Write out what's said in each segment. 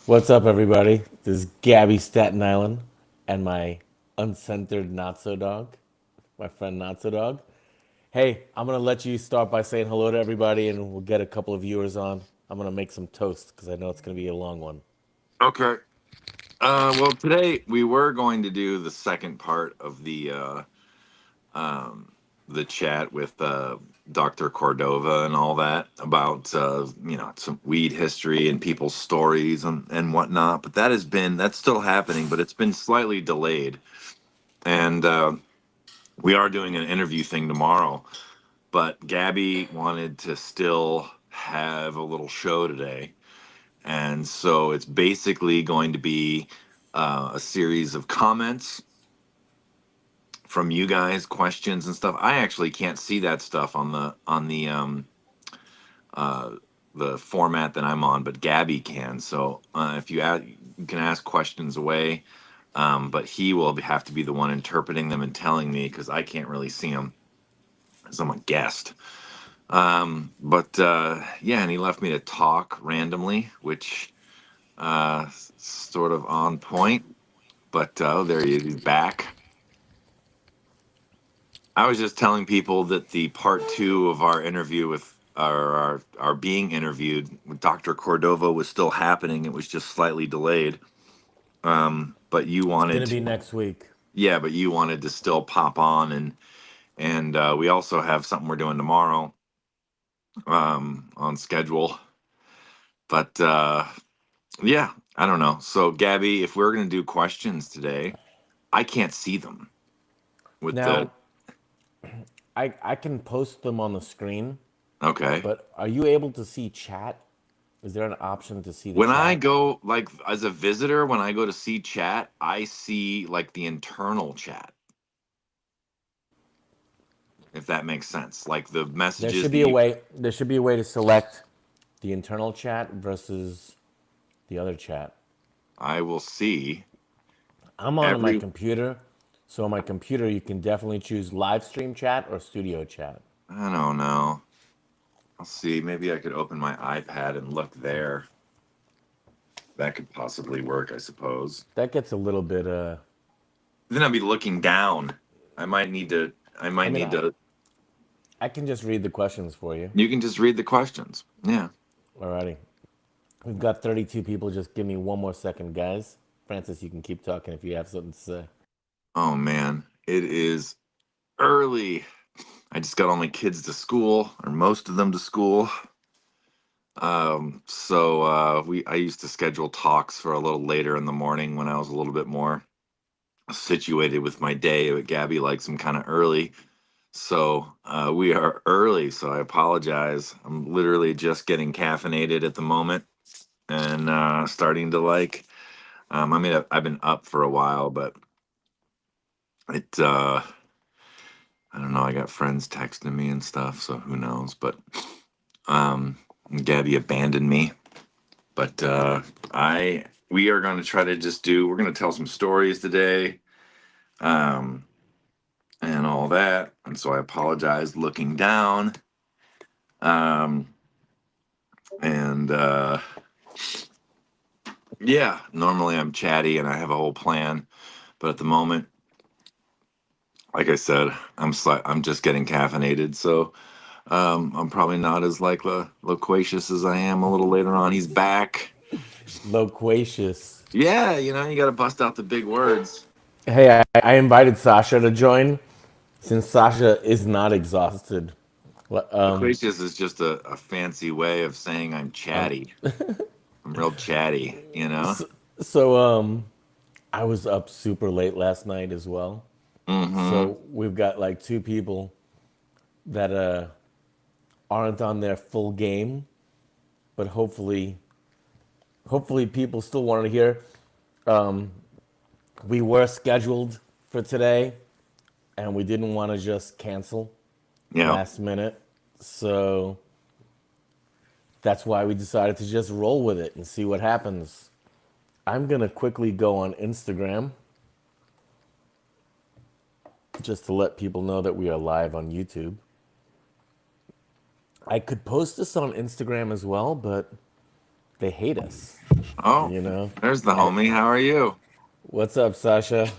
What's up, everybody? This is Gabby Staten Island and my uncensored Notso dog, my friend Notso dog. Hey, I'm gonna let you start by saying hello to everybody, and we'll get a couple of viewers on. I'm gonna make some toast because I know it's gonna be a long one. Okay. Well, today we were going to do the second part of um, the chat with Dr. Cordova and all that about some weed history and people's stories and whatnot. But that's still happening, but it's been slightly delayed. And we are doing an interview thing tomorrow. But Gabby wanted to still have a little show today. And so it's basically going to be a series of comments from you guys, questions and stuff. I actually can't see that stuff uh, the format that I'm on, but Gabby can. So if you can ask questions away, but he will have to be the one interpreting them and telling me because I can't really see them because I'm a guest. But yeah, and he left me to talk randomly, which sort of on point. But oh, there he is. He's back. I was just telling people that the part two of our interview with our being interviewed with Dr. Cordova was still happening. It was just slightly delayed. But you It's wanted gonna to, be next week. yeah, but you wanted to still pop on and we also have something we're doing tomorrow on schedule. But yeah, I don't know. So Gabby, if we're gonna do questions today, I can't see them with the Now, I can post them on the screen, okay. but are you able to see chat? Is there an option to see the When I chat? go like as a visitor, when I go to see chat, I see like the internal chat, if that makes sense. Like the There messages should that be a you way. There should be a way to select the internal chat versus the other chat. I will see I'm on my every computer. So on my computer, you can definitely choose live stream chat or studio chat. I don't know. I'll see. Maybe I could open my iPad and look there. That could possibly work, I suppose. That gets a little bit. Then I'll be looking down. I I might mean, need I, to I can just read the questions for you. you can just read the questions. Yeah. Alrighty. We've got 32 people. Just give me one more second, guys. Francis, you can keep talking if you have something to say. Oh man, it is early. I just got all my kids to school, or most of them to school. So I used to schedule talks for a little later in the morning when I was a little bit more situated with my day. But Gabby likes them kind of early. So we are early, so I apologize. I'm literally just getting caffeinated at the moment and starting to I mean, I've been up for a while, but it I don't know. I got friends texting me and stuff, so who knows? But um, Gabby abandoned me. But I we are going to try to we're going to tell some stories today, um, and all that. And so I apologize looking down. Um, and yeah, normally I'm chatty and I have a whole plan, but at the moment, like I said, I'm just getting caffeinated, so I'm probably not as loquacious as I am a little later on. He's back. Loquacious. Yeah, you got to bust out the big words. Hey, I invited Sasha to join since Sasha is not exhausted. Loquacious is just a fancy way of saying I'm chatty. I'm real chatty. So, I was up super late last night as well. Mm-hmm. So we've got like two people that aren't on their full game, but hopefully people still want to hear. We were scheduled for today, and we didn't want to just cancel Yeah. last minute. So that's why we decided to just roll with it and see what happens. I'm going to quickly go on Instagram just to let people know that we are live on YouTube. I could post this on Instagram as well, but they hate us. Oh, You know. there's the And homie. How are you? what's up, Sasha?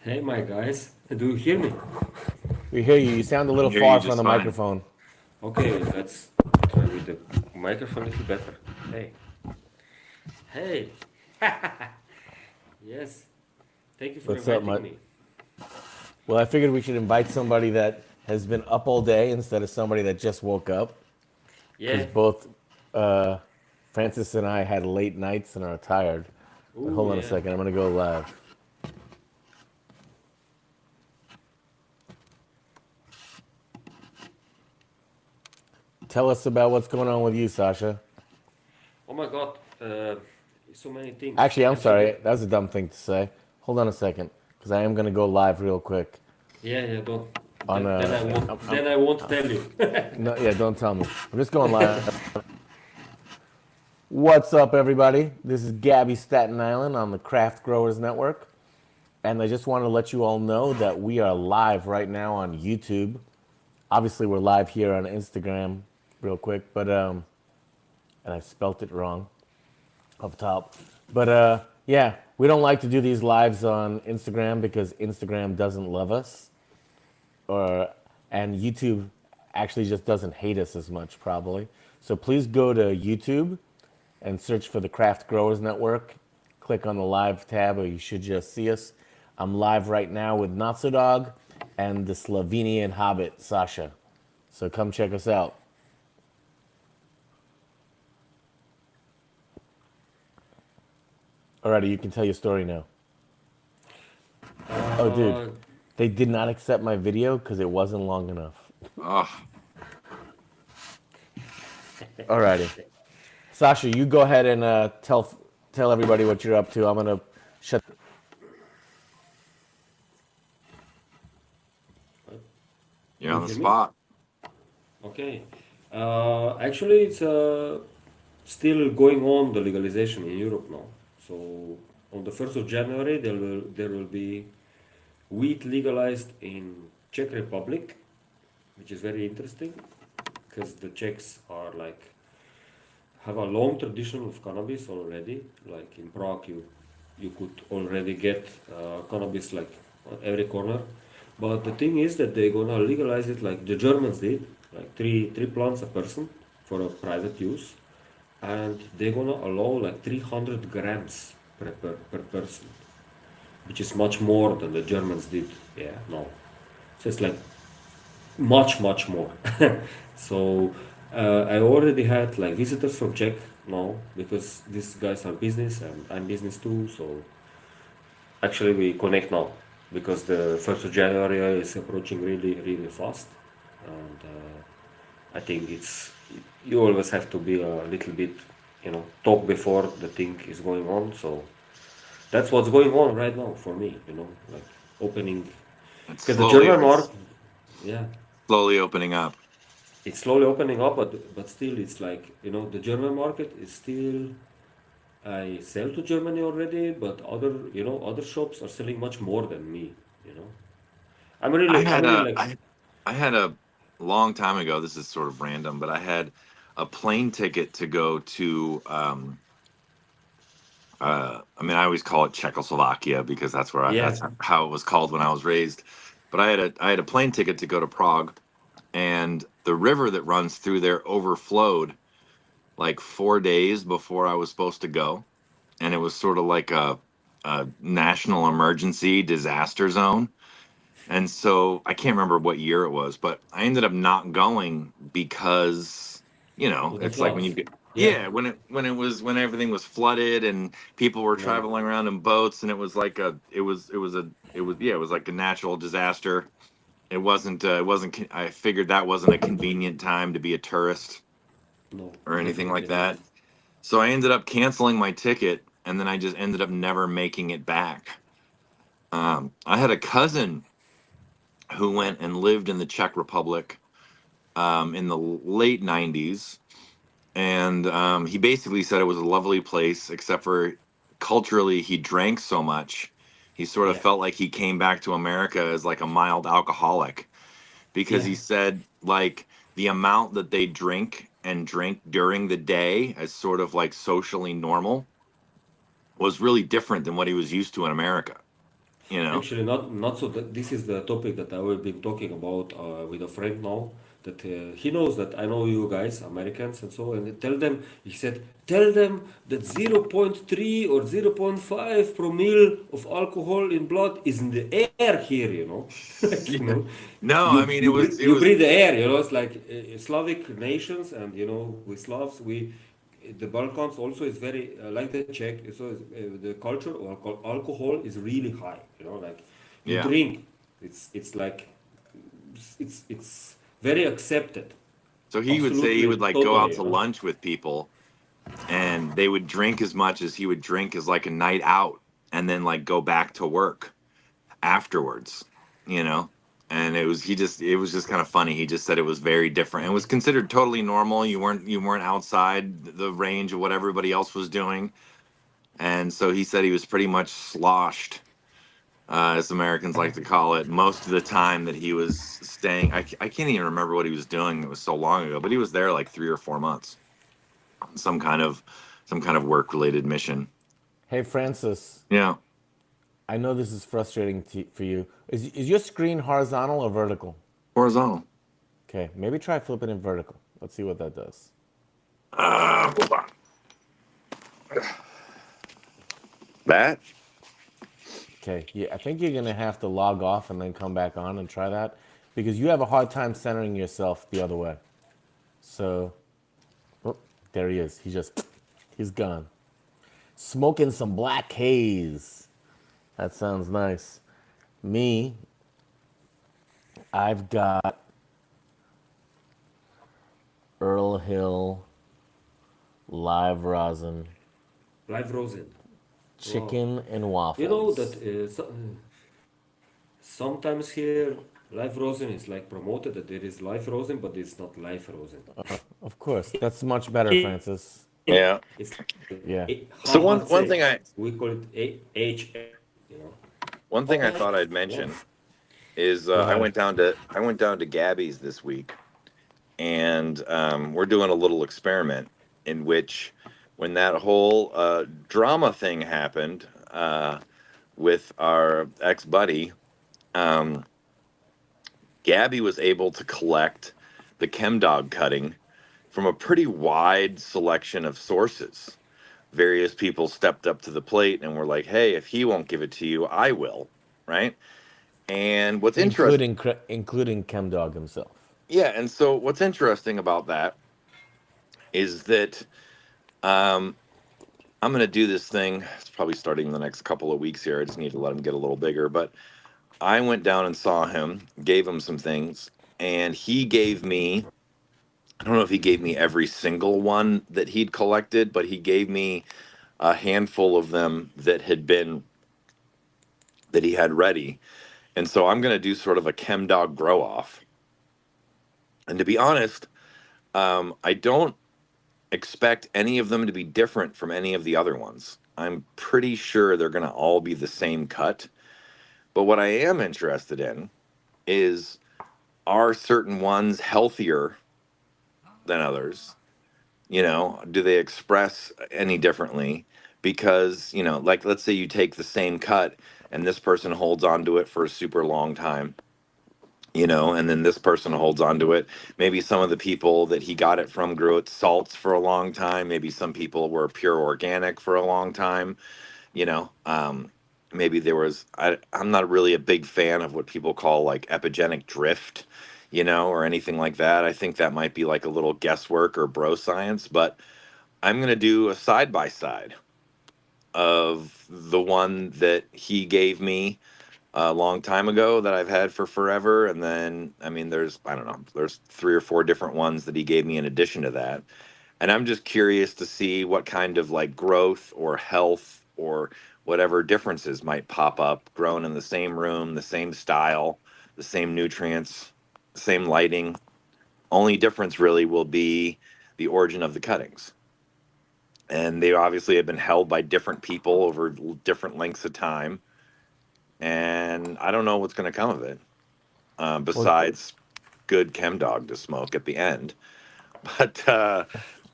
Hey, my guys, do you hear me? We hear you. You sound a I can little hear you far from just the fine. microphone. Okay, let's try with the microphone a little better. Hey, hey, yes, thank you for What's up, inviting Mutt? me. Well, I figured we should invite somebody that has been up all day instead of somebody that just woke up, because Yeah, both uh, Francis and I had late nights and are tired. But oh, hold on a yeah. second. I'm gonna go live. Tell us about what's going on with you, Sasha. Oh my God, so many things. Actually, I'm Actually, sorry. That was a dumb thing to say. Hold on a second, because I am gonna go live real quick yeah, yeah, don't. on Then I won't. I'm Then I won't tell you. no, yeah, don't tell me. I'm just going live. What's up, everybody? This is Gabby Staten Island on the Craft Growers Network. And I just want to let you all know that we are live right now on YouTube. Obviously, we're live here on Instagram, real quick, but and I spelt it wrong up top. But yeah, we don't like to do these lives on Instagram because Instagram doesn't love us, or and YouTube actually just doesn't hate us as much, probably. So please go to YouTube and search for the Craft Growers Network. Click on the live tab, or you should just see us. I'm live right now with Notso Dog and the Slovenian hobbit, Sasha. So come check us out. Alrighty, you can tell your story now. Oh, dude, uh, they did not accept my video because it wasn't long enough. Oh, Alrighty, Sasha, you go ahead and tell everybody what you're up to. I'm gonna shut. you're do you on the hear me? spot. Okay. Actually, it's still going on the legalization in Europe now. So on the 1st of January, there will be wheat legalized in Czech Republic, which is very interesting because the Czechs are like have a long tradition of cannabis already. Like in Prague, you could already get cannabis like on every corner. But the thing is that they're gonna legalize it like the Germans did, like three plants a person for a private use, and they're gonna allow like 300 grams per person, which is much more than the Germans did. Yeah, no. So it's like much more. So I already had like visitors from Czech now because these guys are business and I'm business too. So actually we connect now because the 1st of January is approaching really fast, and I think it's you always have to be a little bit talk before the thing is going on. So that's what's going on right now for me. Like opening It's because the slowly, German it's market, yeah, slowly opening up. it's slowly opening up, but still, it's like the German market is still. I sell to Germany already, but other shops are selling much more than me. You know, I I'm had really a, like, I had a long time ago. This is sort of random, but I had a plane ticket to go to. I mean, I always call it Czechoslovakia because yeah, that's how it was called when I was raised. But I had a plane ticket to go to Prague, and the river that runs through there overflowed like 4 days before I was supposed to go, and it was sort of like a national emergency disaster zone. And so I can't remember what year it was, but I ended up not going because, with the it's like when you floods. get, Yeah, yeah, when everything was flooded and people were no, traveling around in boats, and it was like it was like a natural disaster. I figured that wasn't a convenient time to be a tourist no, or anything like definitely not. that. So I ended up canceling my ticket, and then I just ended up never making it back. I had a cousin who went and lived in the Czech Republic in the late 90s. And he basically said it was a lovely place, except for culturally, he drank so much. He sort of Yeah, felt like he came back to America as like a mild alcoholic because yeah, he said, like, the amount that they drink and drink during the day as sort of like socially normal was really different than what he was used to in America, you know? Actually, not so. That this is the topic that I will be talking about with a friend now. That he knows that I know you guys, Americans, and so. And tell them, he said, tell them that 0.3 or 0.5 promille of alcohol in blood is in the air here. Like Yeah. No, I you mean, you breathe, it you was, breathe the air. It's like Slavic nations, and we Slavs, the Balkans also is very like the Czech. So the culture of alcohol is really high. Like you yeah. drink, it's like it's very accepted, So he would say he absolutely, would like go out totally. to lunch with people and they would drink as much as he would drink as like a night out and then like go back to work afterwards, you know? And it was just kind of funny. He just said it was very different. It was considered totally normal. You weren't outside the range of what everybody else was doing. And so he said he was pretty much sloshed, as Americans like to call it, most of the time that he was staying. I can't even remember what he was doing. It was so long ago, but he was there like 3 or 4 months, some kind of work related mission. Hey, Francis, Yeah, I know this is frustrating for you. Is your screen horizontal or vertical? horizontal. Okay, maybe try flipping it vertical. Let's see what that does. Hold on. That Okay, yeah, I think you're gonna have to log off and then come back on and try that because you have a hard time centering yourself the other way. So, oh, there he is. He's gone. Smoking some black haze. That sounds nice. Me, I've got Earl Hill live rosin, Live rosin. Wow. chicken and You know that waffles. sometimes here live rosin is like promoted that there is live rosin, but it's not live rosin. Of course, that's much better, Francis. yeah. It's Yeah. So HC. We call it HL. You know. one thing I thought I'd Yeah. mention is Go I ahead. went down to Gabby's this week, and we're doing a little experiment in which, when that whole drama thing happened with our ex buddy, um, Gabby was able to collect the ChemDog cutting from a pretty wide selection of sources. Various people stepped up to the plate and were like, "Hey, if he won't give it to you, I will." Right? And what's interesting, Including Chemdog himself. yeah, and so what's interesting about that is that um, I'm going to do this thing. It's probably starting in the next couple of weeks here. I just need to let him get a little bigger. But I went down and saw him, gave him some things, and he gave me, I don't know if he gave me every single one that he'd collected, but he gave me a handful of them that he had ready. And so I'm going to do sort of a ChemDog grow off. And to be honest, I don't expect any of them to be different from any of the other ones. I'm pretty sure they're going to all be the same cut. But what I am interested in is, are certain ones healthier than others? Do they express any differently? Because, like, let's say you take the same cut and this person holds on to it for a super long time, and then this person holds on to it. Maybe some of the people that he got it from grew it salts for a long time. Maybe some people were pure organic for a long time. you know um Maybe I'm not really a big fan of what people call like epigenic drift, or anything like that. I think that might be like a little guesswork or bro science, but I'm going to do a side by side of the one that he gave me a long time ago that I've had for forever. And then, I mean, I don't know, there's 3 or 4 different ones that he gave me in addition to that. And I'm just curious to see what kind of like growth or health or whatever differences might pop up, grown in the same room, the same style, the same nutrients, same lighting. Only difference really will be the origin of the cuttings. And they obviously have been held by different people over different lengths of time. And I don't know what's going to come of it, Well, besides good chem dog to smoke at the end. But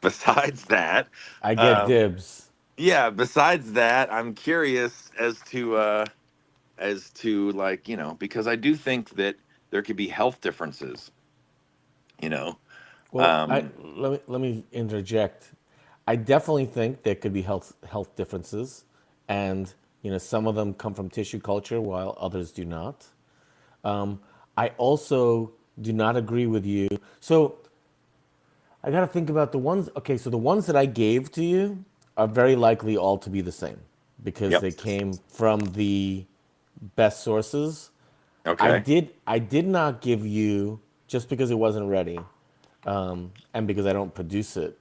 besides that, I get um, dibs. yeah, besides that, I'm curious as to like, because I do think that there could be health differences, you know. Well, I Um, let me interject. I definitely think there could be health differences, and some of them come from tissue culture while others do not. I also do not agree with you. So I got to think about the ones. Okay, so the ones that I gave to you are very likely all to be the same because yep. they came from the best sources. I Okay. did I did not give you just because it wasn't ready, and because I don't produce it,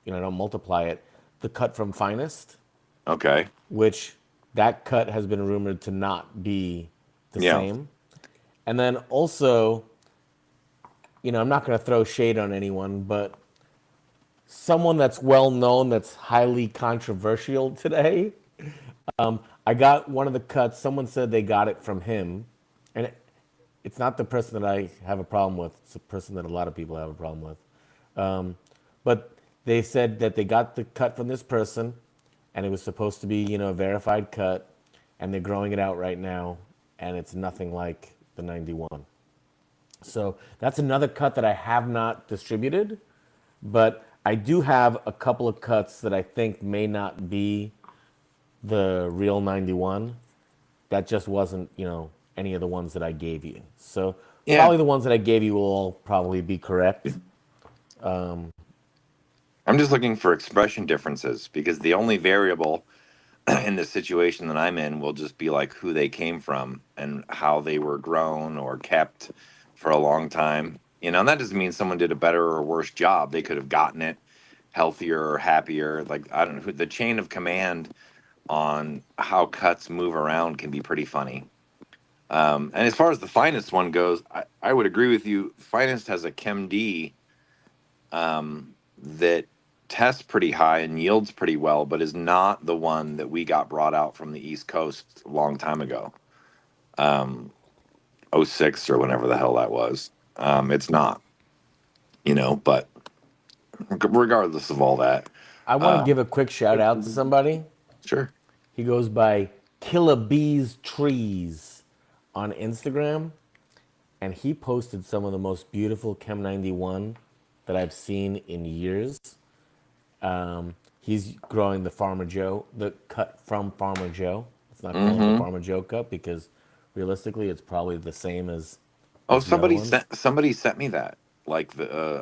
I don't multiply it. The cut from Finest, Okay. which that cut has been rumored to not be the Yeah. same. And then also, I'm not going to throw shade on anyone, but someone that's well known, that's highly controversial today. I got one of the cuts. Someone said they got it from him, and it's not the person that I have a problem with. It's a person that a lot of people have a problem with. But they said that they got the cut from this person, and it was supposed to be, a verified cut, and they're growing it out right now, and it's nothing like the 91. So that's another cut that I have not distributed, but I do have a couple of cuts that I think may not be the real 91. That just wasn't, any of the ones that I gave you. So Yeah. probably the ones that I gave you will all probably be correct. I'm just looking for expression differences because the only variable in the situation that I'm in will just be like who they came from and how they were grown or kept for a long time. And that doesn't mean someone did a better or worse job. They could have gotten it healthier or happier. Like, I don't know, the chain of command on how cuts move around can be pretty funny. And as far as the finest one goes, I would agree with you. Finest has a ChemD that tests pretty high and yields pretty well, but is not the one that we got brought out from the East Coast a long time ago. Um, '06 or whenever the hell that was. It's not, but regardless of all that, I want to uh, give a quick shout out to somebody. sure. He goes by Killer Bees Trees on Instagram, and he posted some of the most beautiful Chem 91 that I've seen in years. He's growing the cut from Farmer Joe. Let's not call it the Hmm. Farmer Joe cut because realistically, it's probably the same as Oh, the other ones. somebody sent me that. Like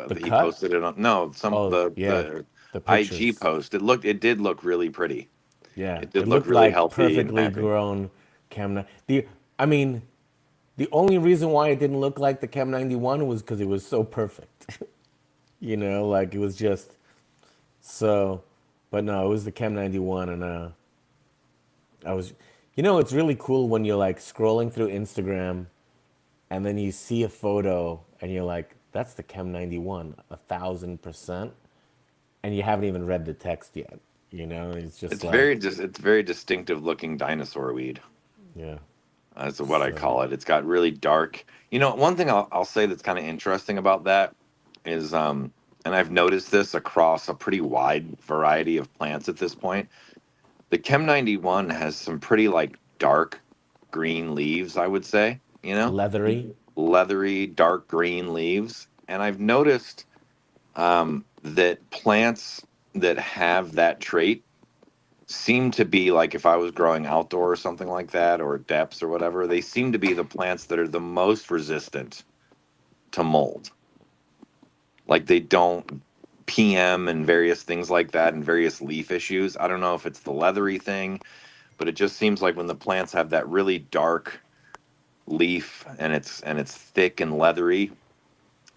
The he cut? posted it on no some Oh, yeah, the the IG pictures. post. It did look really pretty. Yeah, It it did look looked really like healthy and perfectly happy. grown Chem. I mean, the only reason why it didn't look like the Chem 91 was because it was so perfect. Like it was just so. But no, it was the Chem 91, and I was. It's really cool when you're like scrolling through Instagram, and then you see a photo, and you're like, "That's the Chem 91, 1,000%," and you haven't even read the text yet. It's just like, It's very distinctive looking dinosaur weed. yeah. That's what I So call it. It's got really dark. One thing I'll say that's kind of interesting about that is, and I've noticed this across a pretty wide variety of plants at this point. The Chem 91 has some pretty like dark green leaves, I would say, leathery. leathery dark green leaves. And I've noticed that plants that have that trait seem to be like if I was growing outdoor or something like that, or depths or whatever, they seem to be the plants that are the most resistant to mold. Like they don't PM and various things like that and various leaf issues. I don't know if it's the leathery thing, but it just seems like when the plants have that really dark leaf and it's thick and leathery,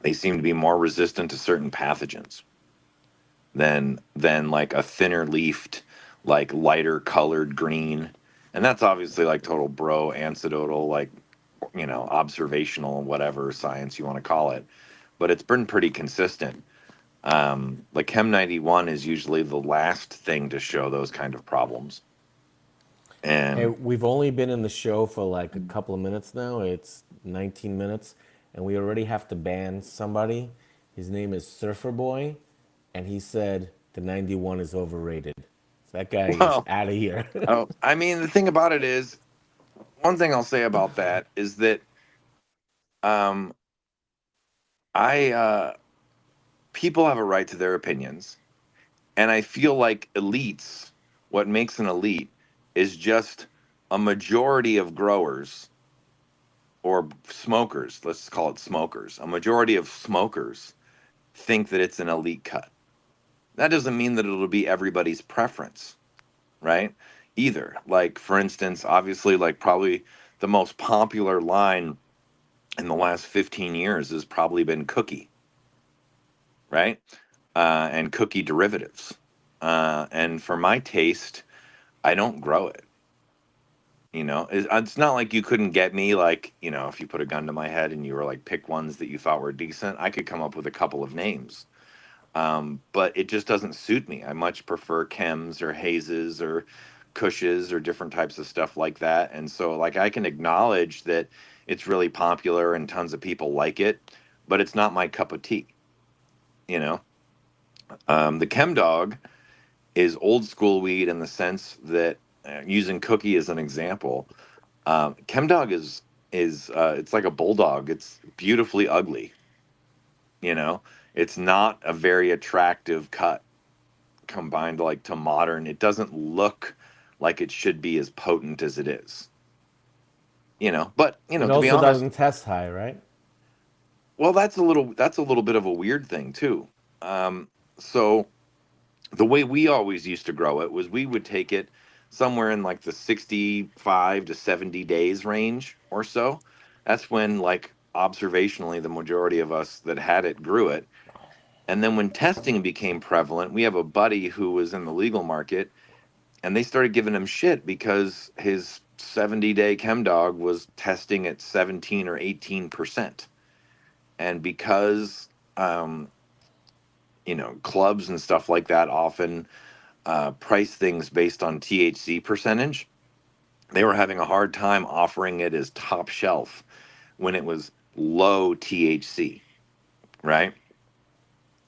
they seem to be more resistant to certain pathogens than like a thinner leafed, like lighter colored green. And that's obviously like total bro anecdotal, like observational, whatever science you want to call it. But it's been pretty consistent. Like Chem 91 is usually the last thing to show those kind of problems. Hey, And we've only been in the show for like a couple of minutes now. It's 19 minutes, and we already have to ban somebody. His name is Surfer Boy, and he said the 91 is overrated. So that guy is Well, out of here. oh, I mean, the thing about it is, one thing I'll say about that is that um, I people have a right to their opinions, and I feel like elites, what makes an elite, is just a majority of growers or smokers. Let's call it smokers. A majority of smokers think that it's an elite cut. That doesn't mean that it'll be everybody's preference, right? Either. Like, for instance, obviously, like probably the most popular line in the last 15 years has probably been cookie, right? And cookie derivatives. And for my taste, I don't grow it. It's not like you couldn't get me, like, if you put a gun to my head and you were like, pick ones that you thought were decent, I could come up with a couple of names. But it just doesn't suit me. I much prefer chems or hazes or cushes or different types of stuff like that. And so, like, I can acknowledge that it's really popular and tons of people like it, but it's not my cup of tea. You know, the chem dog is old school weed in the sense that, using cookie as an example, chem dog is it's like a bulldog. It's beautifully ugly. You know, it's not a very attractive cut combined like to modern. It doesn't look like it should be as potent as it is. But It to be also honest, doesn't test high, right? well, that's a little bit of a weird thing too. So the way we always used to grow it was we would take it somewhere in like the 65 to 70 days range or so. That's when, like, observationally, the majority of us that had it grew it. And then when testing became prevalent, we have a buddy who was in the legal market, and they started giving him shit because his 70-day chem dog was testing at 17 or 18%. And because clubs and stuff like that often price things based on THC percentage, they were having a hard time offering it as top shelf when it was low THC, right?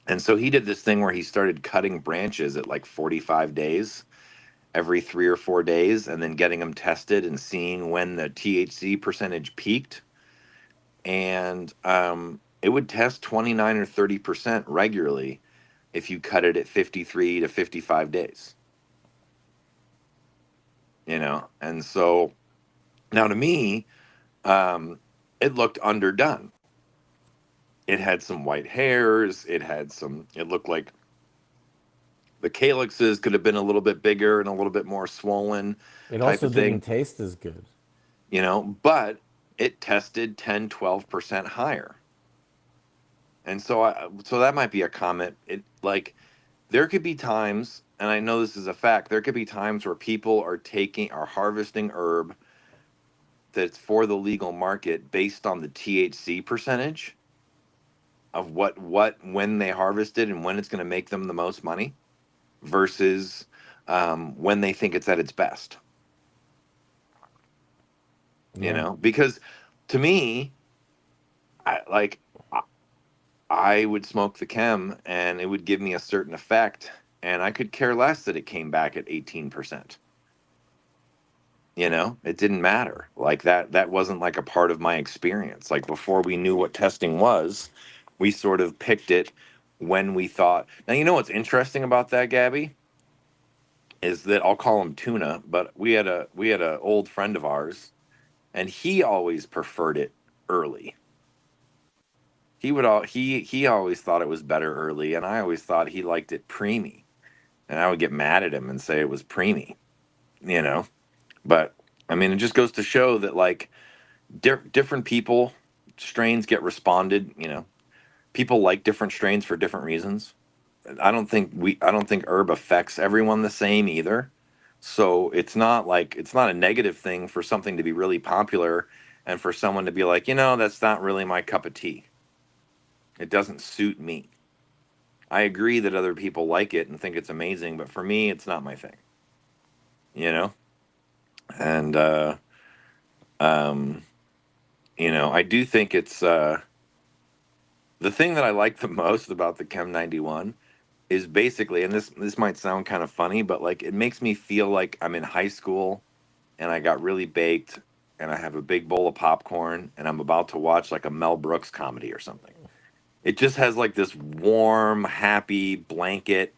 And so he did this thing where he started cutting branches at like 45 days, every 3 or 4 days, and then getting them tested and seeing when the THC percentage peaked. And it would test 29 or 30% regularly if you cut it at 53 to 55 days. And so now, to me, it looked underdone. It had some white hairs. It looked like the calyxes could have been a little bit bigger and a little bit more swollen, It type also of didn't thing, taste as good. but it tested 10, 12% higher. And so that might be a comment. Like, there could be times, and I know this is a fact, there could be times where people are harvesting herb that's for the legal market based on the THC percentage of when they harvest it and when it's going to make them the most money versus when they think it's at its best. Yeah. Because to me, I, I would smoke the chem and it would give me a certain effect, and I could care less that it came back at 18%. It didn't matter. Like, that wasn't like a part of my experience. Like, before we knew what testing was, we sort of picked it when we thought. Now, what's interesting about that, Gabby, is that I'll call him Tuna, but we had a old friend of ours, and he always preferred it early. He always thought it was better early, and I always thought he liked it preemie. And I would get mad at him and say it was preemie, you know. But I mean, it just goes to show that, like, different people, strains get responded. People like different strains for different reasons. I don't think herb affects everyone the same either. So it's not a negative thing for something to be really popular and for someone to be like, that's not really my cup of tea. It doesn't suit me. I agree that other people like it and think it's amazing, but for me, it's not my thing. You know, and um, I do think it's The thing that I like the most about the Chem 91 is basically, and this might sound kind of funny, but like it makes me feel like I'm in high school and I got really baked and I have a big bowl of popcorn and I'm about to watch like a Mel Brooks comedy or something. It just has like this warm, happy blanket,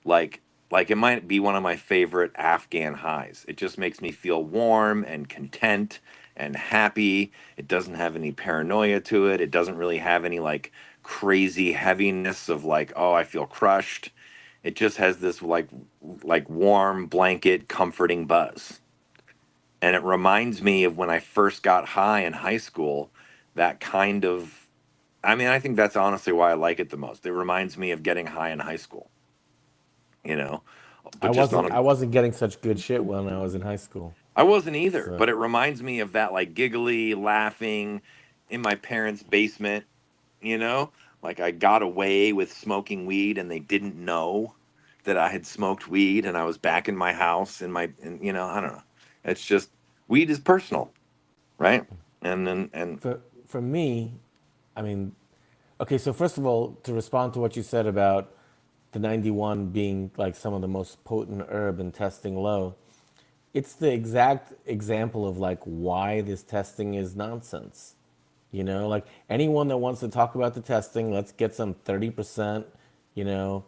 like like it might be one of my favorite Afghan highs. It just makes me feel warm and content and happy. It doesn't have any paranoia to it. It doesn't really have any like crazy heaviness of like, oh, I feel crushed. It just has this like warm blanket comforting buzz. And it reminds me of when I first got high in high school, that kind of, I mean, I think that's honestly why I like it the most. It reminds me of getting high in high school, you know, I but just on wasn't a, I wasn't getting such good shit when I was in high school. I wasn't either, So but it reminds me of that like giggly laughing in my parents' basement, you know, like I got away with smoking weed and they didn't know that I had smoked weed and I was back in my house and, you know, I don't know. It's just weed is personal, right? And then, and for me, I mean, okay, so first of all, to respond to what you said about the 91 being like some of the most potent herb and testing low, it's the exact example of like why this testing is nonsense. You know, like anyone that wants to talk about the testing, let's get some 30%, you know,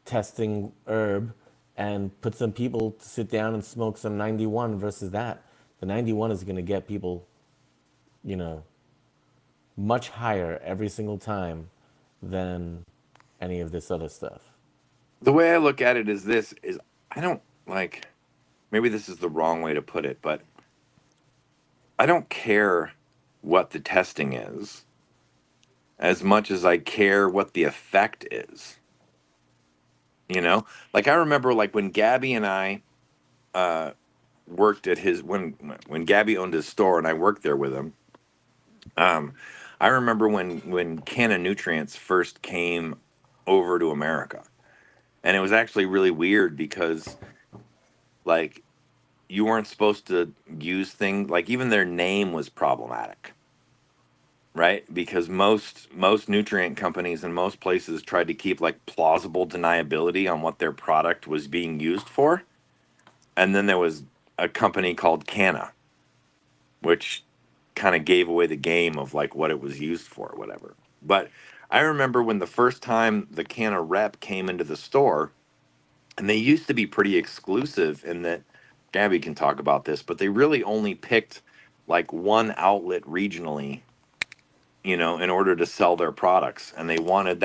testing herb and put some people to sit down and smoke some 91 versus that. The 91 is going to get people, you know, much higher every single time than any of this other stuff. the way I look at it is this is I don't like, maybe this is the wrong way to put it, but I don't care what the testing is as much as I care what the effect is. You know, like I remember like when Gabby and I uh, worked at his when Gabby owned his store and I worked there with him. Um, I remember when Canna Nutrients first came over to America, and it was actually really weird because like you weren't supposed to use things like even their name was problematic, right? Because most nutrient companies and most places tried to keep like plausible deniability on what their product was being used for. And then there was a company called Canna, which kind of gave away the game of like what it was used for or whatever. But I remember when the first time the Canna rep came into the store, and they used to be pretty exclusive in that Gabby can talk about this, but they really only picked like one outlet regionally, you know, in order to sell their products, and they wanted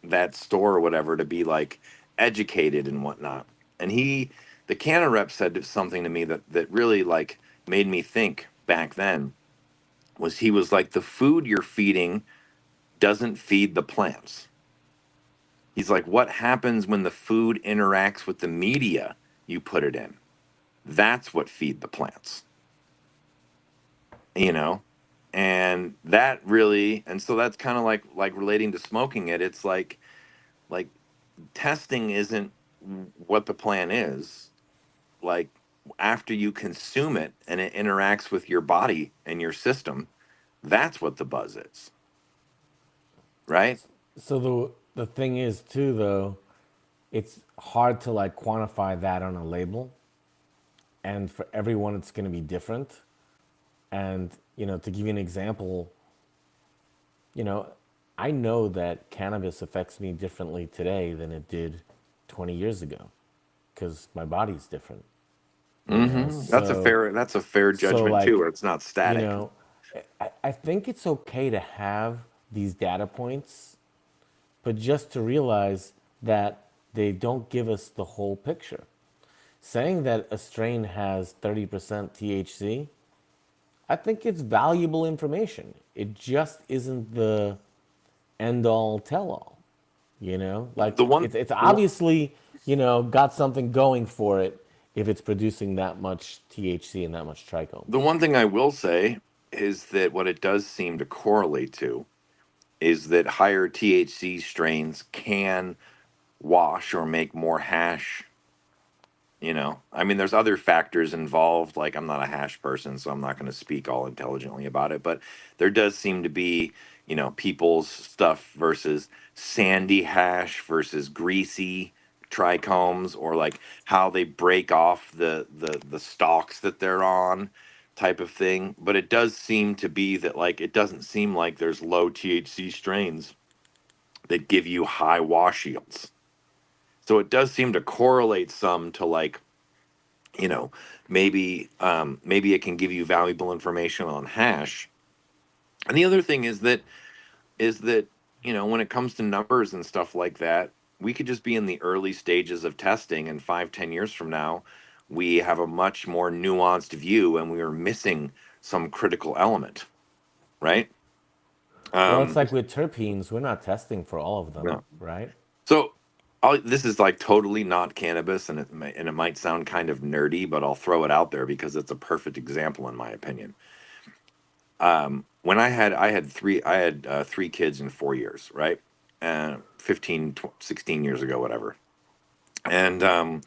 that store or whatever to be like educated and whatnot. And the Canna rep said something to me that really like made me think back then. Was he was like, the food you're feeding doesn't feed the plants. He's like, what happens when the food interacts with the media you put it in? That's what feed the plants, you know? And that really, and so that's kind of like relating to smoking it. It's like testing isn't what the plan is. Like after you consume it and it interacts with your body and your system, that's what the buzz is, right? So the thing is too though, it's hard to like quantify that on a label, and for everyone it's going to be different. And you know, to give you an example, you know, I know that cannabis affects me differently today than it did 20 years ago because my body's different. You know, That's a fair so judgment too. like, It's not you static. know, I think it's okay to have these data points, but just to realize that they don't give us the whole picture. Saying that a strain has 30% THC, I think it's valuable information. It just isn't the end all tell all. You know, like The one it's the one obviously, you know, got something going for it if it's producing that much THC and that much the trichomes. one thing I will say is that what it does seem to correlate to is that higher THC strains can wash or make more hash. You know, I mean, there's other factors involved. Like, I'm not a hash person, so I'm not going to speak all intelligently about it. But there does seem to be people's stuff versus sandy hash versus greasy trichomes, or like how they break off the stalks that they're on, type of thing. But it does seem to be that, like, it doesn't seem like there's low THC strains that give you high wash yields. So it does seem to correlate some to, like, maybe it can give you valuable information on hash. And the other thing is that when it comes to numbers and stuff like that, we could just be in the early stages of testing, and 5-10 years from now we have a much more nuanced view and we are missing some critical element, right? Well, it's um like with terpenes, we're not testing for all of them, no. right? So this is like totally not cannabis, and it might sound kind of nerdy, but I'll throw it out there because it's a perfect example in my opinion. When I had three kids in 4 years, right? 16 years ago, whatever. And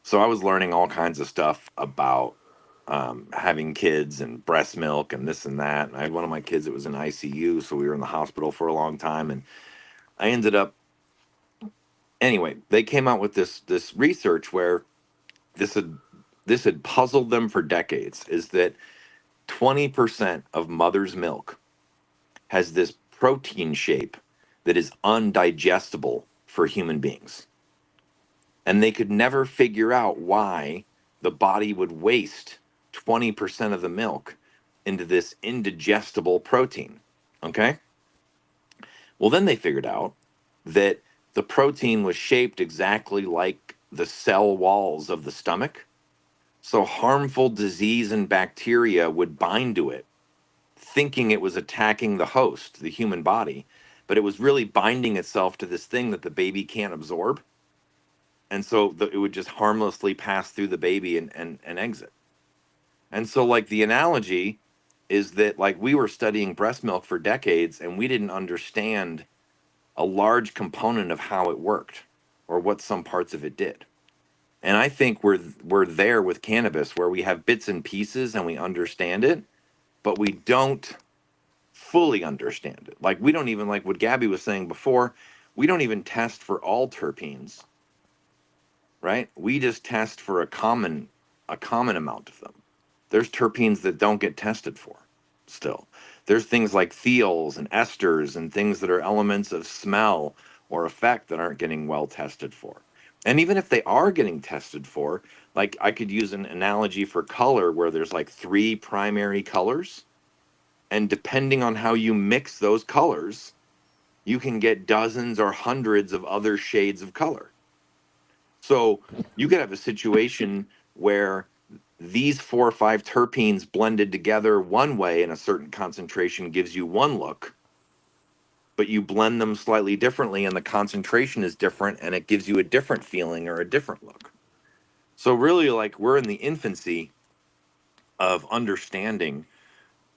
so I was learning all kinds of stuff about having kids and breast milk and this and that. And I had one of my kids that was in ICU, so we were in the hospital for a long time. And I ended up, anyway, they came out with this research where this had this had puzzled them for decades. Is that 20% of mother's milk has this protein shape that is undigestible for human beings. And they could never figure out why the body would waste 20% of the milk into this indigestible protein. Okay? Well, then they figured out that the protein was shaped exactly like the cell walls of the stomach. So harmful disease and bacteria would bind to it, thinking it was attacking the host, the human body, but it was really binding itself to this thing that the baby can't absorb. And so it would just harmlessly pass through the baby and exit. And so, like, the analogy is that, like, we were studying breast milk for decades and we didn't understand a large component of how it worked or what some parts of it did. And I think we're there with cannabis, where we have bits and pieces and we understand it, but we don't fully understand it. Like, we don't even, like what Gabby was saying before, we don't even test for all terpenes, right? We just test for a common amount of them. There's terpenes that don't get tested for still. There's things like thiols and esters and things that are elements of smell or effect that aren't getting well tested for. And even if they are getting tested for, like, I could use an analogy for color where there's like 3 primary colors, and depending on how you mix those colors, you can get dozens or hundreds of other shades of color. So you could have a situation where these 4 or 5 terpenes blended together one way in a certain concentration gives you one look, but you blend them slightly differently and the concentration is different and it gives you a different feeling or a different look. So really, like, we're in the infancy of understanding.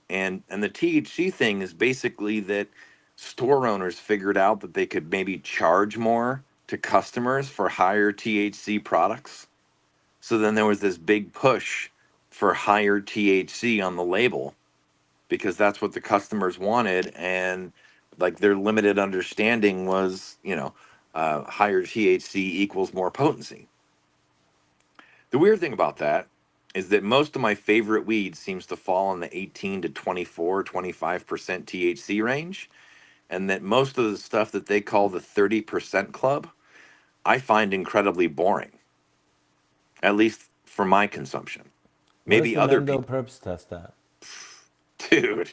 And the THC thing is basically that store owners figured out that they could maybe charge more to customers for higher THC products. So then there was this big push for higher THC on the label because that's what the customers wanted. And, like, their limited understanding was, higher THC equals more potency. The weird thing about that is that most of my favorite weed seems to fall in the 18 to 24, 25% THC range, and that most of the stuff that they call the 30% club, I find incredibly boring, at least for my consumption. What does Maybe the other Mendo people, Perps test at? dude,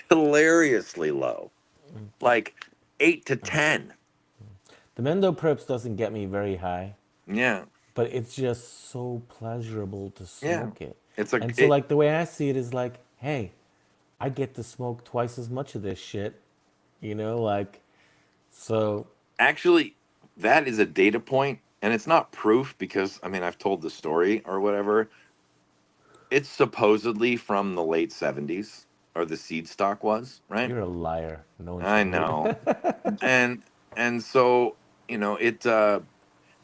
hilariously low, like 8 to 10. The Mendo Perps doesn't get me very high, Yeah, but it's just so pleasurable to yeah. smoke it. It's a And so, it like, the way I see it is like, hey, I get to smoke twice as much of this shit, like, so actually, that is a data point, and it's not proof because, I mean, I've told the story or whatever. It's supposedly from the late 70s, or the seed stock was, right? you're a liar. No one I should believe. know. And so, it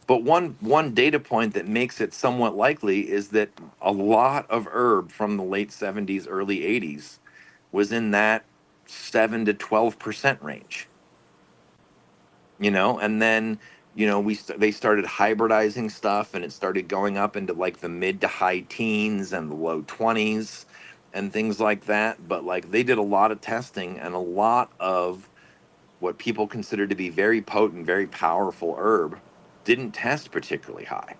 but one data point that makes it somewhat likely is that a lot of herb from the late 70s, early 80s was in that 7 to 12% range. And then they started hybridizing stuff, and it started going up into like the mid to high teens and the low 20s and things like that. But like they did a lot of testing, and a lot of what people consider to be very potent, very powerful herb didn't test particularly high.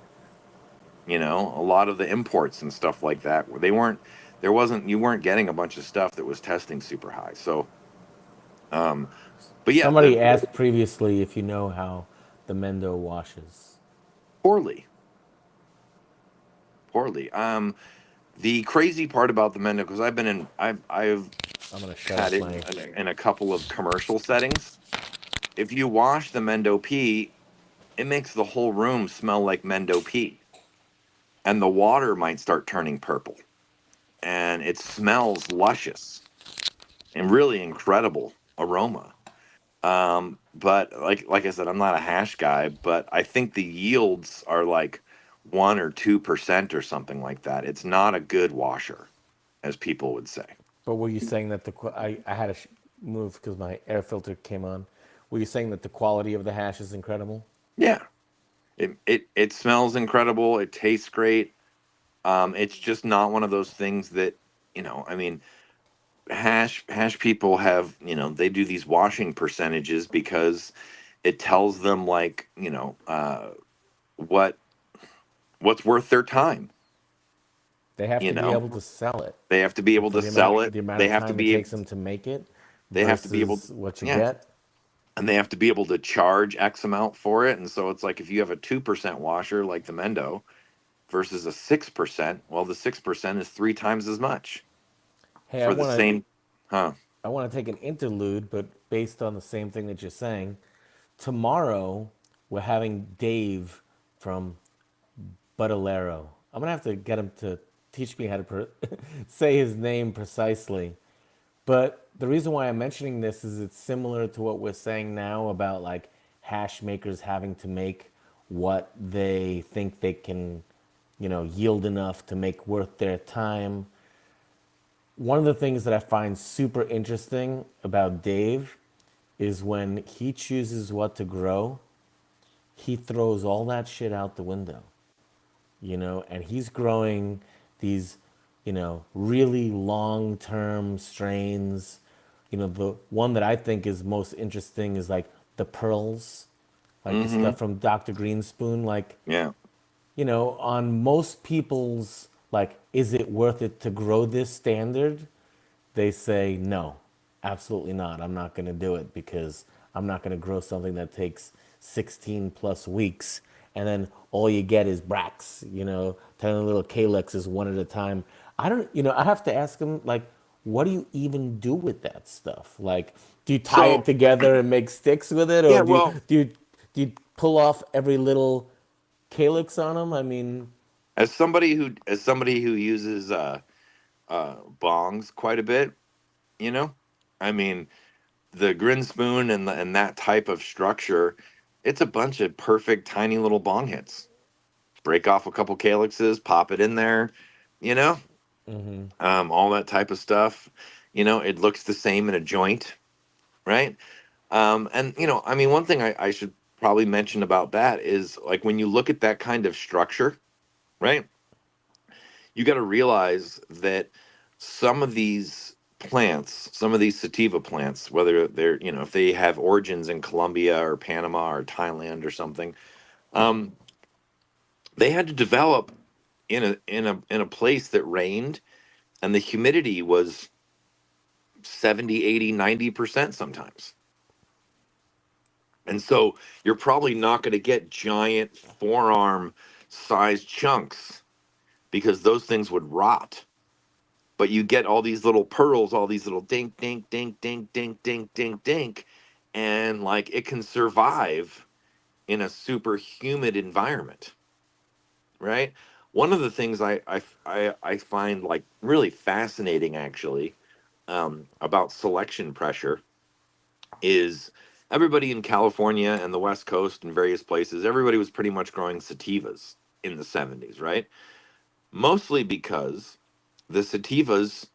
A lot of the imports and stuff like that, where you weren't getting a bunch of stuff that was testing super high. So but yeah, Somebody asked previously if you know how the Mendo washes. poorly. Poorly. The crazy part about the Mendo, because I've I'm gonna shut had up it my. in a couple of commercial settings. If you wash the Mendo pea, it makes the whole room smell like Mendo pea, and the water might start turning purple, and it smells luscious and really incredible aroma. But like I said, I'm not a hash guy, but I think the yields are like 1 or 2% or something like that. It's not a good washer, as people would say. But were you saying that I had to move because my air filter came on? Were you saying that the quality of the hash is incredible? Yeah, it smells incredible. It tastes great. It's just not one of those things that I mean, hash people have they do these washing percentages because it tells them like what what's worth their time. They have You to be know, able to sell it they have to be able for to sell it. the amount They of have to time it be takes them to make it they have to be able versus what you yeah, get. and they have to be able to charge X amount for it. And so it's like if you have a 2% washer like the Mendo versus a 6%, well, the 6% is 3 times as much Hey, for the same, huh? I want to take an interlude, but based on the same thing that you're saying, tomorrow we're having Dave from Buttolero. I'm gonna have to get him to teach me how to say his name precisely. But the reason why I'm mentioning this is it's similar to what we're saying now about like hash makers having to make what they think they can, yield enough to make worth their time. One of the things that I find super interesting about Dave is when he chooses what to grow, he throws all that shit out the window, and he's growing these, really long term strains. The one that I think is most interesting is like the pearls, like the Mm-hmm. stuff from Dr. Greenspoon. Like, Yeah. on most people's, like, is it worth it to grow this standard? They say, no, absolutely not. I'm not going to do it because I'm not going to grow something that takes 16 plus weeks. And then all you get is bracts, 10 little calyxes one at a time. I don't, I have to ask them, like, what do you even do with that stuff? Like, do you tie it So together and make sticks with it? Or yeah, well, do you pull off every little calyx on them? I mean, as somebody who uses bongs quite a bit, you know, I mean, the Grinspoon and that type of structure, it's a bunch of perfect tiny little bong hits. Break off a couple calyxes, pop it in there, you know, all that type of stuff. It looks the same in a joint, right? And I mean, one thing I should probably mention about that is like when you look at that kind of structure, right? You got to realize that some of these plants, some of these sativa plants, whether they're, if they have origins in Colombia or Panama or Thailand or something, um, they had to develop in a place that rained and the humidity was 70, 80, 90% sometimes. And so you're probably not going to get giant forearm sized chunks because those things would rot. But you get all these little pearls, all these little dink, dink, dink, dink, dink, dink, dink, dink, and like it can survive in a super humid environment, right? One of the things I find like really fascinating actually about selection pressure is everybody in California and the West Coast and various places, everybody was pretty much growing sativas in the 70s, right? Mostly because the sativas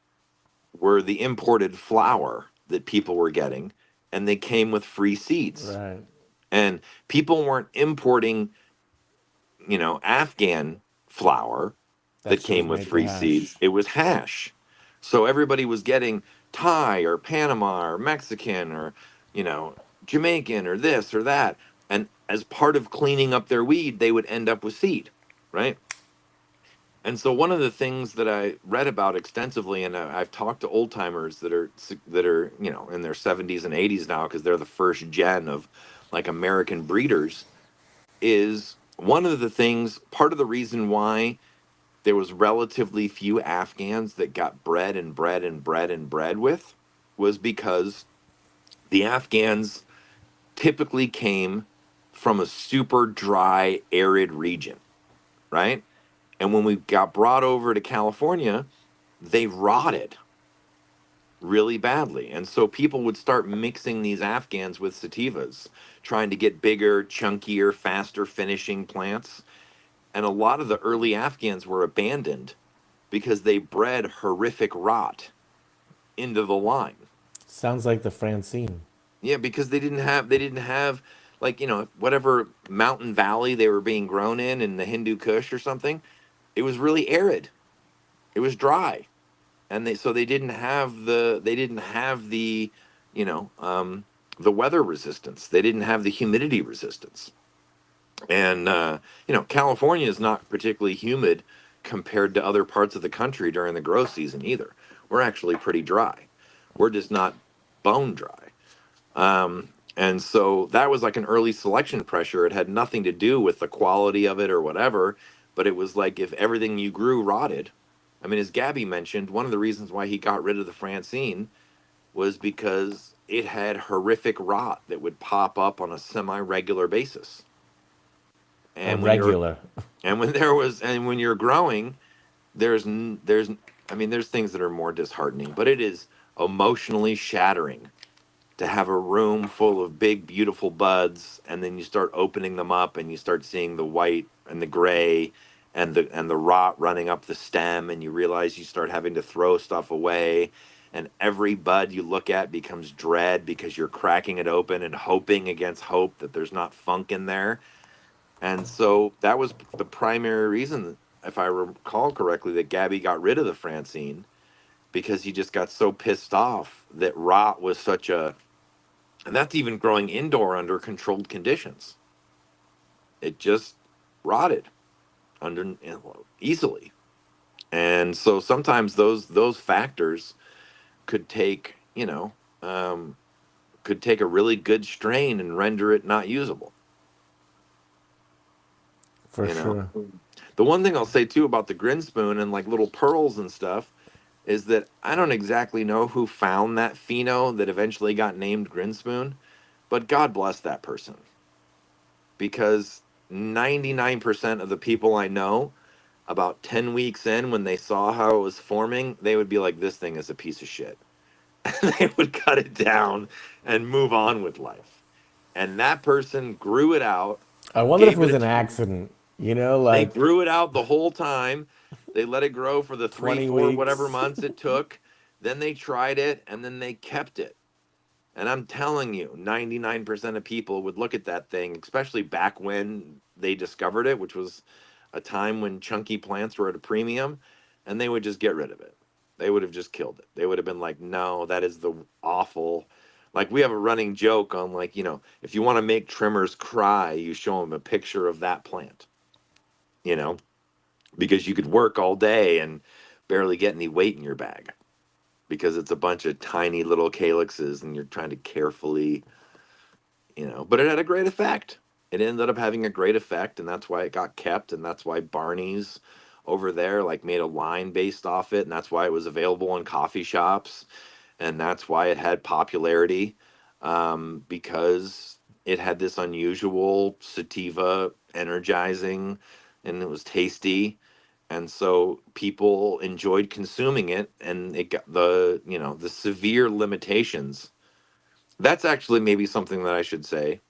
were the imported flower that people were getting, and they came with free seeds. Right. And people weren't importing, Afghan flour That that shit was came with made for free seeds. hash. It was hash. So everybody was getting Thai or Panama or Mexican or, you know, Jamaican or this or that. And as part of cleaning up their weed, they would end up with seed, right? And so one of the things that I read about extensively, and I've talked to old timers that are in their 70s and 80s now because they're the first gen of like American breeders, is one of the things, part of the reason why there was relatively few Afghans that got bred and bred and bred and bred with was because the Afghans typically came from a super dry, arid region, right? And when we got brought over to California, they rotted really badly. And so people would start mixing these Afghans with sativas, trying to get bigger, chunkier, faster finishing plants. And a lot of the early Afghans were abandoned because they bred horrific rot into the line. Sounds like the Francine. Yeah, because they didn't have like, whatever mountain valley they were being grown in the Hindu Kush or something, it was really arid. It was dry. And they didn't have the you know the weather resistance. They didn't have the humidity resistance. And California is not particularly humid compared to other parts of the country during the growth season either. We're actually pretty dry. We're just not bone dry. And so that was like an early selection pressure. It had nothing to do with the quality of it or whatever, but it was like if everything you grew rotted. I mean, as Gabby mentioned, one of the reasons why he got rid of the Francine was because it had horrific rot that would pop up on a semi-regular basis. A And when you're regular. when you're growing, there's I mean, there's things that are more disheartening, but it is emotionally shattering to have a room full of big beautiful buds, and then you start opening them up and you start seeing the white and the gray and the rot running up the stem, and you realize you start having to throw stuff away, and every bud you look at becomes dread because you're cracking it open and hoping against hope that there's not funk in there. And so that was the primary reason, if I recall correctly, that Gabby got rid of the Francine, because he just got so pissed off that rot was such a, and that's even growing indoor under controlled conditions. It just rotted under easily. And so sometimes those factors could take, could take a really good strain and render it not usable, For you know. sure. The one thing I'll say too about the Grinspoon and like little pearls and stuff is that I don't exactly know who found that pheno that eventually got named Grinspoon, but God bless that person, because 99% of the people I know, about 10 weeks in, when they saw how it was forming, they would be like, this thing is a piece of shit. And they would cut it down and move on with life. And that person grew it out, I wonder if it gave was it an accident. You know, they like grew it out the whole time. They let it grow for the three, 20 four, whatever weeks. months it took. Then they tried it and then they kept it. And I'm telling you, 99% of people would look at that thing, especially back when they discovered it, which was a time when chunky plants were at a premium, and they would just get rid of it. They would have just killed it. They would have been like, no, that is the awful. Like, we have a running joke on, like, if you want to make trimmers cry, you show them a picture of that plant, you know, because you could work all day and barely get any weight in your bag because it's a bunch of tiny little calyxes and you're trying to carefully, but it had a great effect. It ended up having a great effect, and that's why it got kept, and that's why Barney's over there like made a line based off it, and that's why it was available in coffee shops, and that's why it had popularity, because it had this unusual sativa energizing, and it was tasty, and so people enjoyed consuming it, and it got the severe limitations. That's actually maybe something that I should say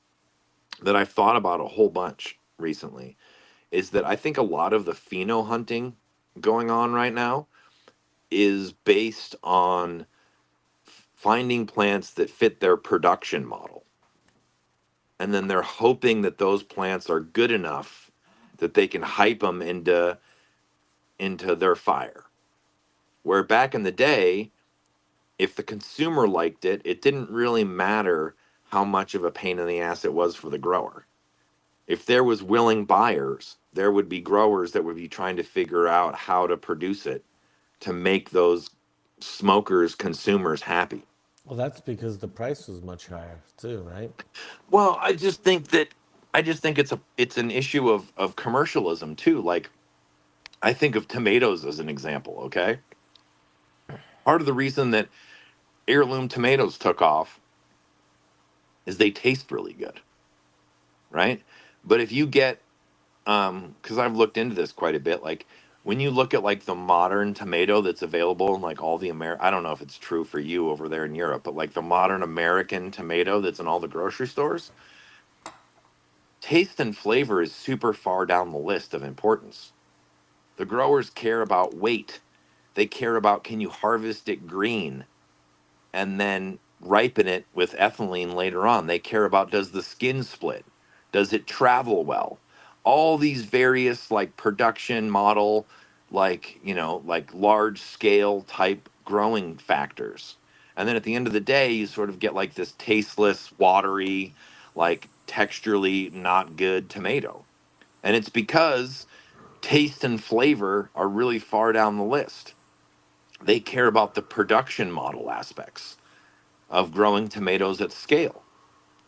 that I've thought about a whole bunch recently, is that I think a lot of the pheno hunting going on right now is based on finding plants that fit their production model. And then they're hoping that those plants are good enough that they can hype them into their fire. Where back in the day, if the consumer liked it, it didn't really matter how much of a pain in the ass it was for the grower. If there was willing buyers, there would be growers that would be trying to figure out how to produce it to make those smokers, consumers happy. Well, that's because the price was much higher too, right? Well, I just think it's an issue of commercialism too. Like I think of tomatoes as an example, okay? Part of the reason that heirloom tomatoes took off is they taste really good, right? But if you get because I've looked into this quite a bit, like when you look at like the modern tomato that's available in like all the I don't know if it's true for you over there in Europe, but like the modern American tomato that's in all the grocery stores, taste and flavor is super far down the list of importance. The growers care about weight. They care about, can you harvest it green and then ripen it with ethylene later on? They care about, does the skin split? Does it travel well? All these various like production model, like, you know, like large scale type growing factors. And then at the end of the day, you sort of get like this tasteless, watery, like texturally not good tomato. And it's because taste and flavor are really far down the list. They care about the production model aspects of growing tomatoes at scale.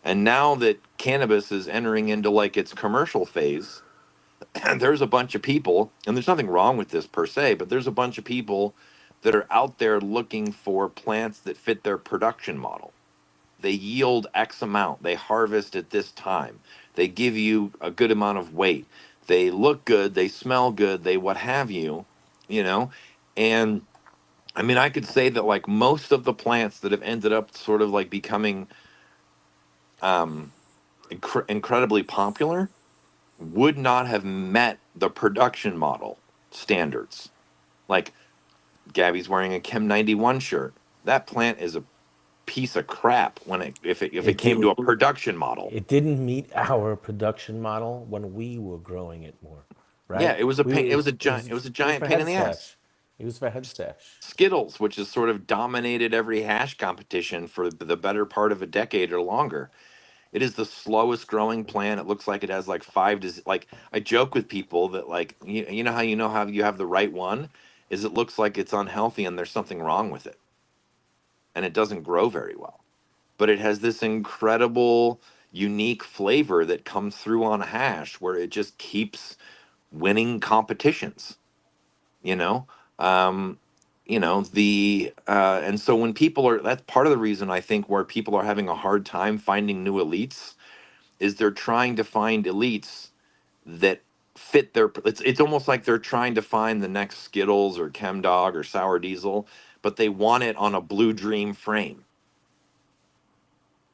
And now that cannabis is entering into like its commercial phase, and there's a bunch of people, and there's nothing wrong with this per se, but there's a bunch of people that are out there looking for plants that fit their production model. They yield X amount, they harvest at this time, they give you a good amount of weight, they look good, they smell good, they what have you, you know? And I mean, I could say that like most of the plants that have ended up sort of like becoming um, incredibly popular would not have met the production model standards. Like Gabby's wearing a Chem 91 shirt. That plant is a piece of crap when if it It came to did. a production model. It didn't meet our production model when we were growing it more, Yeah, right? it was a We pain. it It was a was giant for pain in head the ass. stash. It was for head stash. Skittles, which has sort of dominated every hash competition for the better part of a decade or longer. It is the slowest growing plant. It looks like it has like like I joke with people that like you know how you have the right one is it looks like it's unhealthy and there's something wrong with it and it doesn't grow very well. But it has this incredible unique flavor that comes through on hash where it just keeps winning competitions, you know? Um the and so when people are that's part of the reason I think where people are having a hard time finding new elites is they're trying to find elites that fit their it's almost like they're trying to find the next Skittles or Chemdog or Sour Diesel, but they want it on a Blue Dream frame.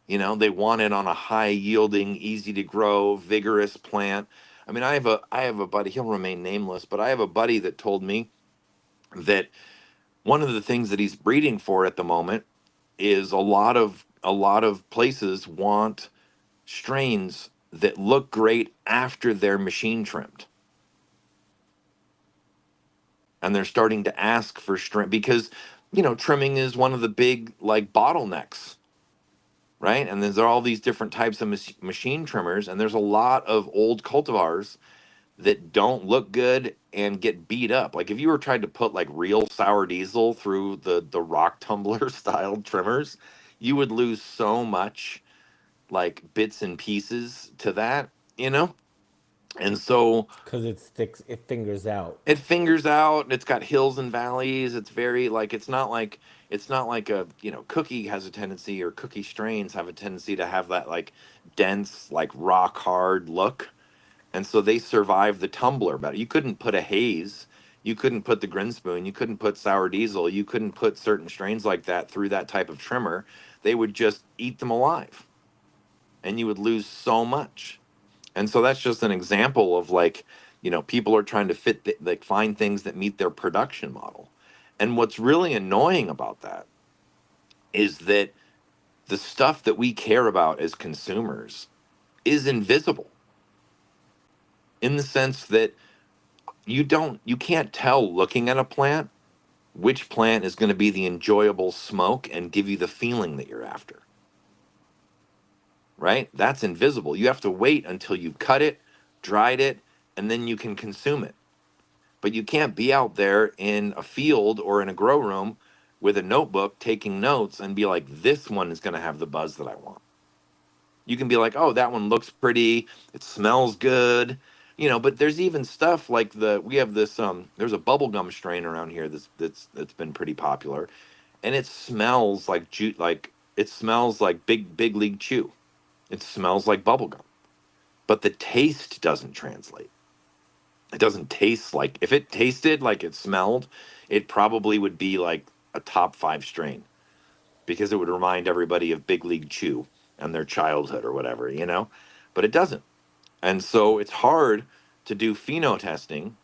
You know, they want it on a high yielding, easy to grow, vigorous plant. I mean, I have a buddy, he'll remain nameless, but I have a buddy that told me that one of the things that he's breeding for at the moment is a lot of places want strains that look great after they're machine trimmed. And they're starting to ask for strain because, you know, trimming is one of the big like bottlenecks, right? And there's all these different types of machine trimmers, and there's a lot of old cultivars that don't look good and get beat up. Like if you were trying to put like real sour diesel through the rock tumbler style trimmers, you would lose so much like bits and pieces to that, you know? And so Because it sticks, it fingers out. it fingers out, it's got hills and valleys. It's very like it's not like a, you know, cookie has a tendency or cookie strains have a tendency to have that like dense, like rock hard look. And so they survive the tumbler better. You couldn't put a haze, you couldn't put the Grinspoon, you couldn't put sour diesel, you couldn't put certain strains like that through that type of trimmer. They would just eat them alive and you would lose so much. And so that's just an example of like, you know, people are trying to like find things that meet their production model. And what's really annoying about that is that the stuff that we care about as consumers is invisible, in the sense that you can't tell looking at a plant which plant is going to be the enjoyable smoke and give you the feeling that you're after, right? That's invisible. You have to wait until you cut it, dried it, and then you can consume it. But you can't be out there in a field or in a grow room with a notebook taking notes and be like, this one is going to have the buzz that I want. You can be like, oh, that one looks pretty, it smells good, but there's even stuff like we have this there's a bubblegum strain around here that's been pretty popular, and it smells like it smells like big league chew. It smells like bubblegum, but the taste doesn't translate. It doesn't taste like, if it tasted like it smelled, it probably would be like a top 5 strain, because it would remind everybody of big league chew and their childhood or whatever. But it doesn't. And so it's hard to do pheno testing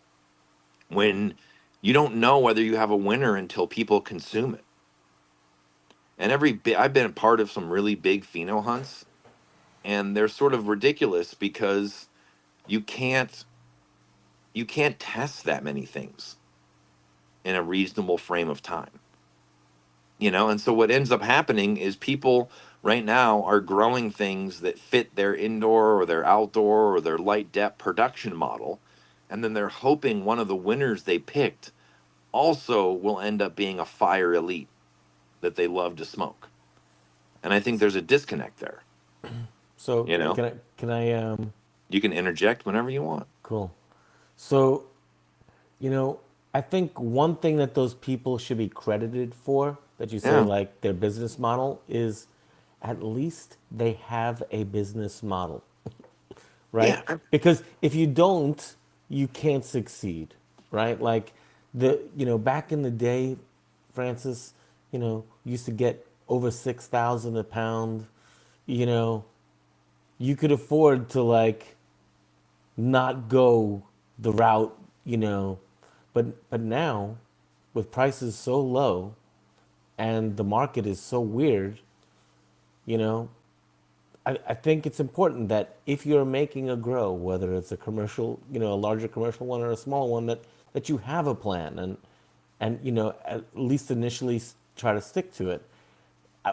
when you don't know whether you have a winner until people consume it. And I've been a part of some really big pheno hunts, and they're sort of ridiculous because you can't test that many things in a reasonable frame of time. And so what ends up happening is people right now are growing things that fit their indoor or their outdoor or their light depth production model, and then they're hoping one of the winners they picked also will end up being a fire elite that they love to smoke. And I think there's a disconnect there. So You know, can I you can interject whenever you want. cool. So, you know, I think one thing that those people should be credited for, that you say Yeah. like their business model, is at least they have a business model, right? Yeah. Because if you don't, you can't succeed, right? Like back in the day, Francis, used to get over 6,000 a pound, you know, you could afford to like not go the route, but now with prices so low and the market is so weird, you know, I think it's important that if you're making a grow, whether it's a commercial, a larger commercial one or a small one, that you have a plan and at least initially try to stick to it.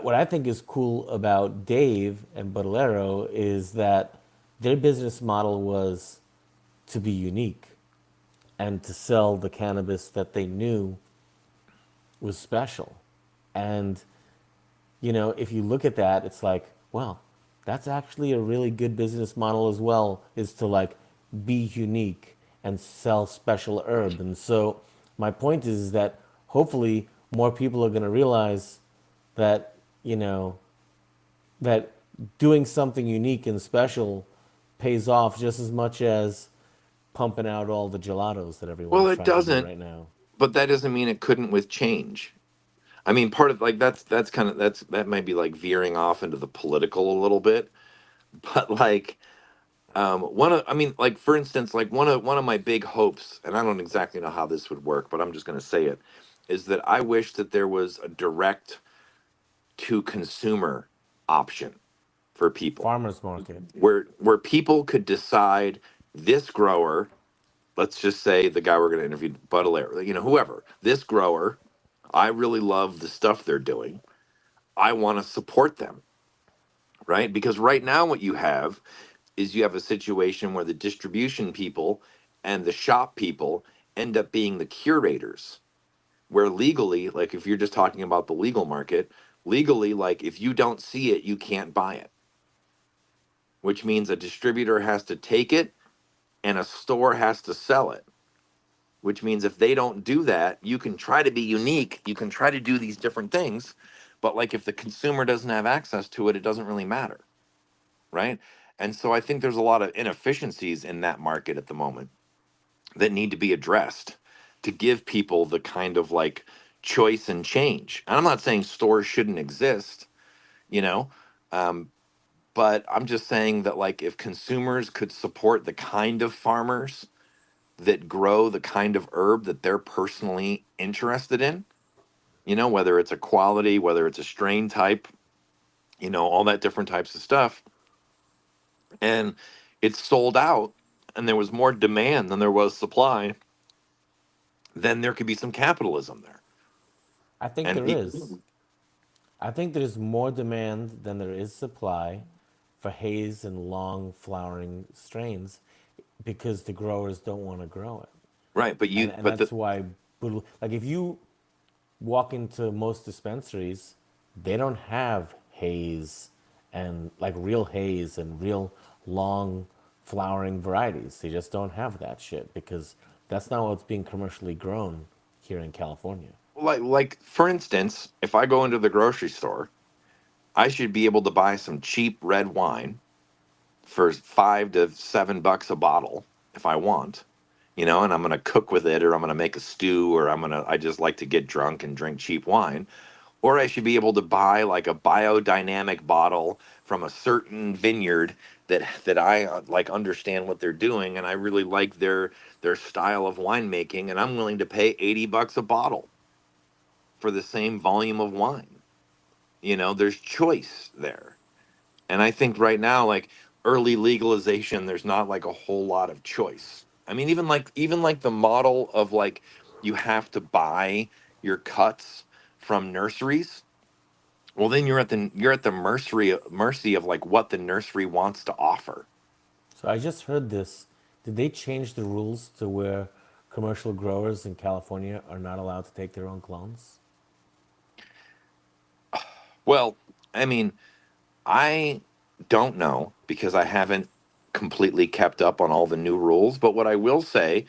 What I think is cool about Dave and Baudelaire is that their business model was to be unique and to sell the cannabis that they knew was special. And, if you look at that, it's like, well, that's actually a really good business model as well, is to like be unique and sell special herb. And so my point is that hopefully more people are going to realize that, that doing something unique and special pays off just as much as pumping out all the gelatos that Well, everyone's it trying to do doesn't, right now. but that doesn't mean it couldn't with change. I mean, part of like that's kind of that might be like veering off into the political a little bit, but like one of I mean, like for instance, like one of my big hopes, and I don't exactly know how this would work, but I'm just going to say it, is that I wish that there was a direct to consumer option for people, Farmers market. where people could decide, this grower, let's just say the guy we're going to interview, Baudelaire, whoever, this grower, I really love the stuff they're doing. I want to support them, right? Because right now, what you have is you have a situation where the distribution people and the shop people end up being the curators. Where legally, like if you're just talking about the legal market, legally, like if you don't see it, you can't buy it, which means a distributor has to take it and a store has to sell it. Which means if they don't do that, you can try to be unique, you can try to do these different things, but like if the consumer doesn't have access to it, it doesn't really matter, right? And so I think there's a lot of inefficiencies in that market at the moment that need to be addressed to give people the kind of like choice and change. And I'm not saying stores shouldn't exist, you know, um, but I'm just saying that like if consumers could support the kind of farmers that grow the kind of herb that they're personally interested in, whether it's a quality, whether it's a strain type, all that different types of stuff. And it's sold out and there was more demand than there was supply, then there could be some capitalism there. I think And there is. I think there's more demand than there is supply for haze and long flowering strains because the growers don't want to grow it. right, but And that's why, like if you walk into most dispensaries, they don't have haze and like real haze and real long flowering varieties. They just don't have that shit because that's not what's being commercially grown here in California. like for instance, if I go into the grocery store, I should be able to buy some cheap red wine for $5 to $7 a bottle if I want, and I'm going to cook with it, or I'm going to make a stew, or I just like to get drunk and drink cheap wine. Or I should be able to buy like a biodynamic bottle from a certain vineyard that I like understand what they're doing, and I really like their style of winemaking, and I'm willing to pay $80 a bottle for the same volume of wine. There's choice there. And I think right now, like early legalization, there's not like a whole lot of choice. I mean, even like the model of like you have to buy your cuts from nurseries. Well, then you're at the mercy of like what the nursery wants to offer. So I just heard this. Did they change the rules to where commercial growers in California are not allowed to take their own clones? Well, I mean, I don't know because I haven't completely kept up on all the new rules, but what I will say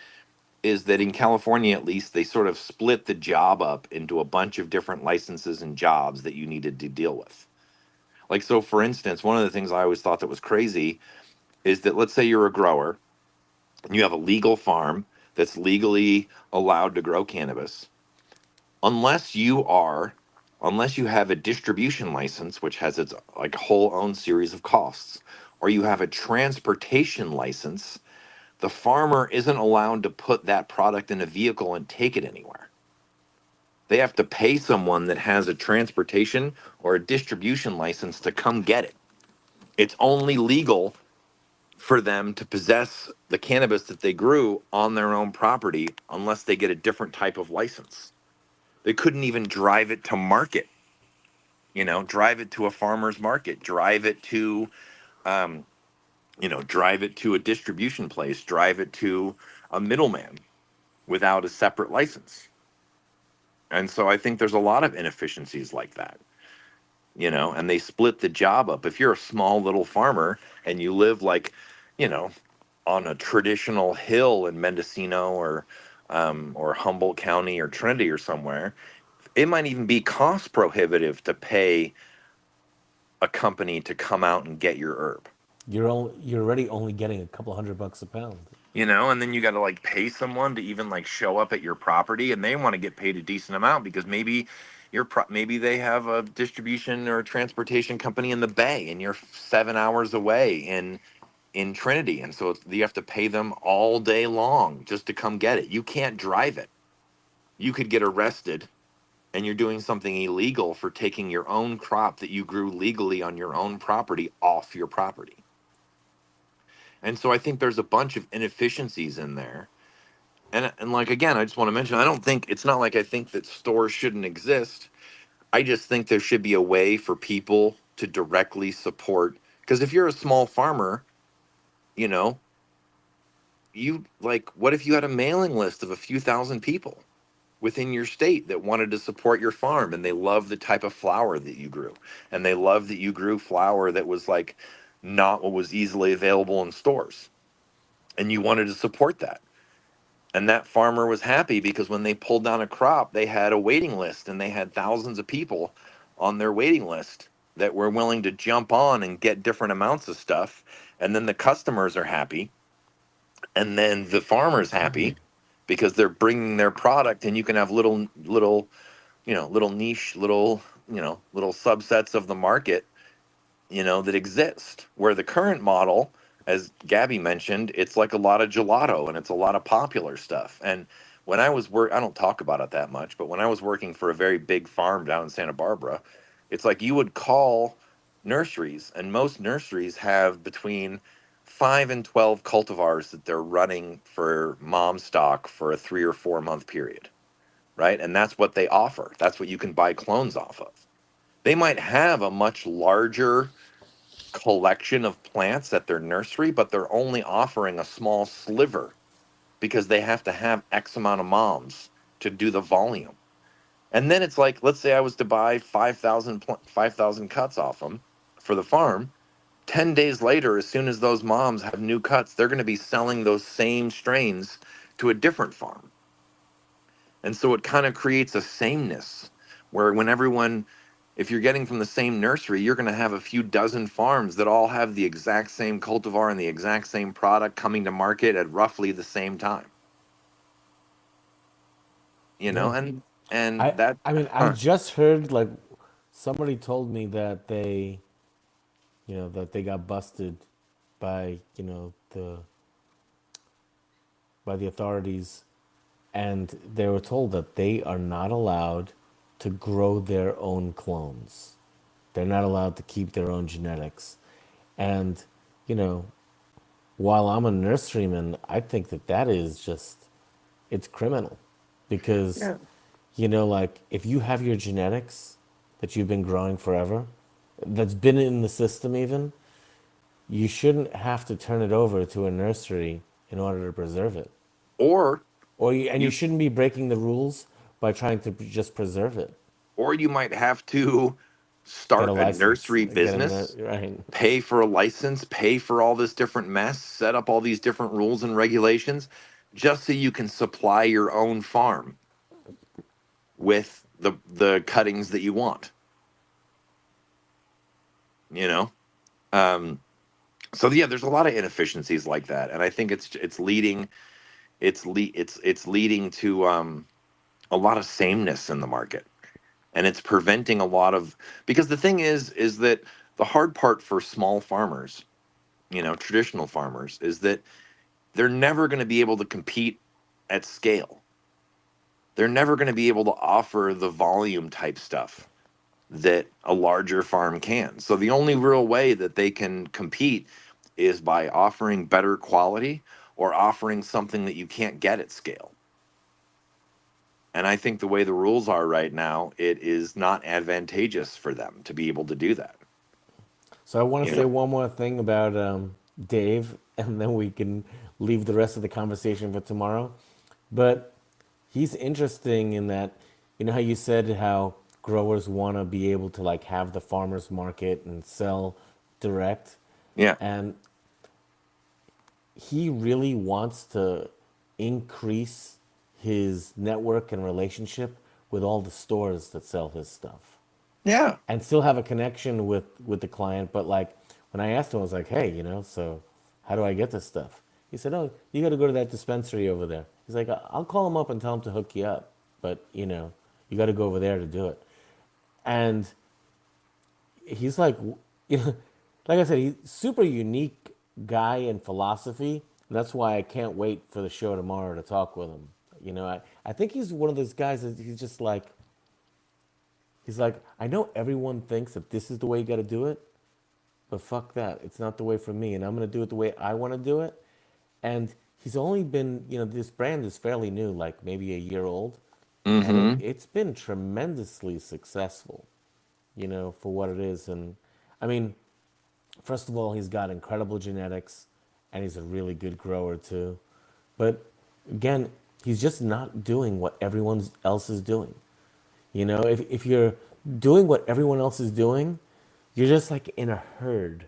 is that in California, at least, they sort of split the job up into a bunch of different licenses and jobs that you needed to deal with. Like, so for instance, one of the things I always thought that was crazy is that let's say you're a grower and you have a legal farm that's legally allowed to grow cannabis. Unless you are, unless you have a distribution license, which has its like whole own series of costs, or you have a transportation license, the farmer isn't allowed to put that product in a vehicle and take it anywhere. They have to pay someone that has a transportation or a distribution license to come get it. It's only legal for them to possess the cannabis that they grew on their own property unless they get a different type of license. They couldn't even drive it to market, drive it to a farmer's market, um, drive it to a distribution place, drive it to a middleman without a separate license. And so I think there's a lot of inefficiencies like that, and they split the job up. If you're a small little farmer and you live like, you know, on a traditional hill in Mendocino or Humboldt County or Trinity or somewhere, it might even be cost prohibitive to pay a company to come out and get your herb. You're already only getting a couple $100 a pound. And then you got to like pay someone to even like show up at your property, and they want to get paid a decent amount because maybe they have a distribution or a transportation company in the Bay, and you're 7 hours away in Trinity, and so you have to pay them all day long just to come get it. You can't drive it. You could get arrested, and you're doing something illegal for taking your own crop that you grew legally on your own property off your property. And so I think there's a bunch of inefficiencies in there. And like again, I just want to mention, I don't think it's not like I think that stores shouldn't exist. I just think there should be a way for people to directly support, because if you're a small farmer, you know, you like, what if you had a mailing list of a few thousand people within your state that wanted to support your farm, and they love the type of flower that you grew, and they love that you grew flower that was like not what was easily available in stores, and you wanted to support that. And that farmer was happy because when they pulled down a crop, they had a waiting list, and they had thousands of people on their waiting list that were willing to jump on and get different amounts of stuff. And then the customers are happy, and then the farmer's happy because they're bringing their product, and you can have little niche, little subsets of the market, that exist. Where the current model, as Gabby mentioned, it's like a lot of gelato and it's a lot of popular stuff. And when I was I don't talk about it that much, but when I was working for a very big farm down in Santa Barbara, it's like you would call nurseries, and most nurseries have between 5 and 12 cultivars that they're running for mom stock for a 3 or 4 month period, right? And that's what they offer. That's what you can buy clones off of. They might have a much larger collection of plants at their nursery, but they're only offering a small sliver because they have to have X amount of moms to do the volume. And then it's like, let's say I was to buy 5,000 cuts off them for the farm. 10 days later, as soon as those moms have new cuts, they're going to be selling those same strains to a different farm. And so it kind of creates a sameness where when everyone, if you're getting from the same nursery, you're going to have a few dozen farms that all have the exact same cultivar and the exact same product coming to market at roughly the same time. You know, Yeah. and that, I mean, I just heard like somebody told me that they, that they got busted by, by the authorities, and they were told that they are not allowed to grow their own clones. They're not allowed to keep their own genetics. And, you know, while I'm a nurseryman, I think that that is just, it's criminal. Because, yeah. like if you have your genetics that you've been growing forever, that's been in the system even, you shouldn't have to turn it over to a nursery in order to preserve it. Or And you you shouldn't be breaking the rules by trying to just preserve it. or you might have to Get a start a license, nursery get a business, right. pay for a license, pay for all this different mess, set up all these different rules and regulations just so you can supply your own farm with the cuttings that you want, you know? Um so yeah, there's a lot of inefficiencies like that, and I think it's leading to a lot of sameness in the market, and it's preventing a lot of, because the thing is that the hard part for small farmers, traditional farmers, is that they're never going to be able to compete at scale. They're never going to be able to offer the volume type stuff that a larger farm can. So the only real way that they can compete is by offering better quality or offering something that you can't get at scale. And I think the way the rules are right now, it is not advantageous for them to be able to do that. So I want to You say know? one more thing about Dave, and then we can leave the rest of the conversation for tomorrow. But he's interesting in that, how you said how growers want to be able to like have the farmers market and sell direct, Yeah. and he really wants to increase his network and relationship with all the stores that sell his stuff Yeah. and still have a connection with the client. But like when I asked him, I was like, hey, so how do I get this stuff? He said, oh, you got to go to that dispensary over there. He's like, I'll call him up and tell him to hook you up, but you got to go over there to do it. And he's like, like I said, he's super unique guy in philosophy. And that's why I can't wait for the show tomorrow to talk with him. I think he's one of those guys that he's like, I know everyone thinks that this is the way you got to do it, but fuck that. It's not the way for me, and I'm going to do it the way I want to do it. And he's only been, this brand is fairly new, like maybe a year old, and Mm-hmm. it's been tremendously successful, for what it is. And I mean, first of all, he's got incredible genetics, and he's a really good grower too. But again, he's just not doing what everyone else is doing. If you're doing what everyone else is doing, you're just like in a herd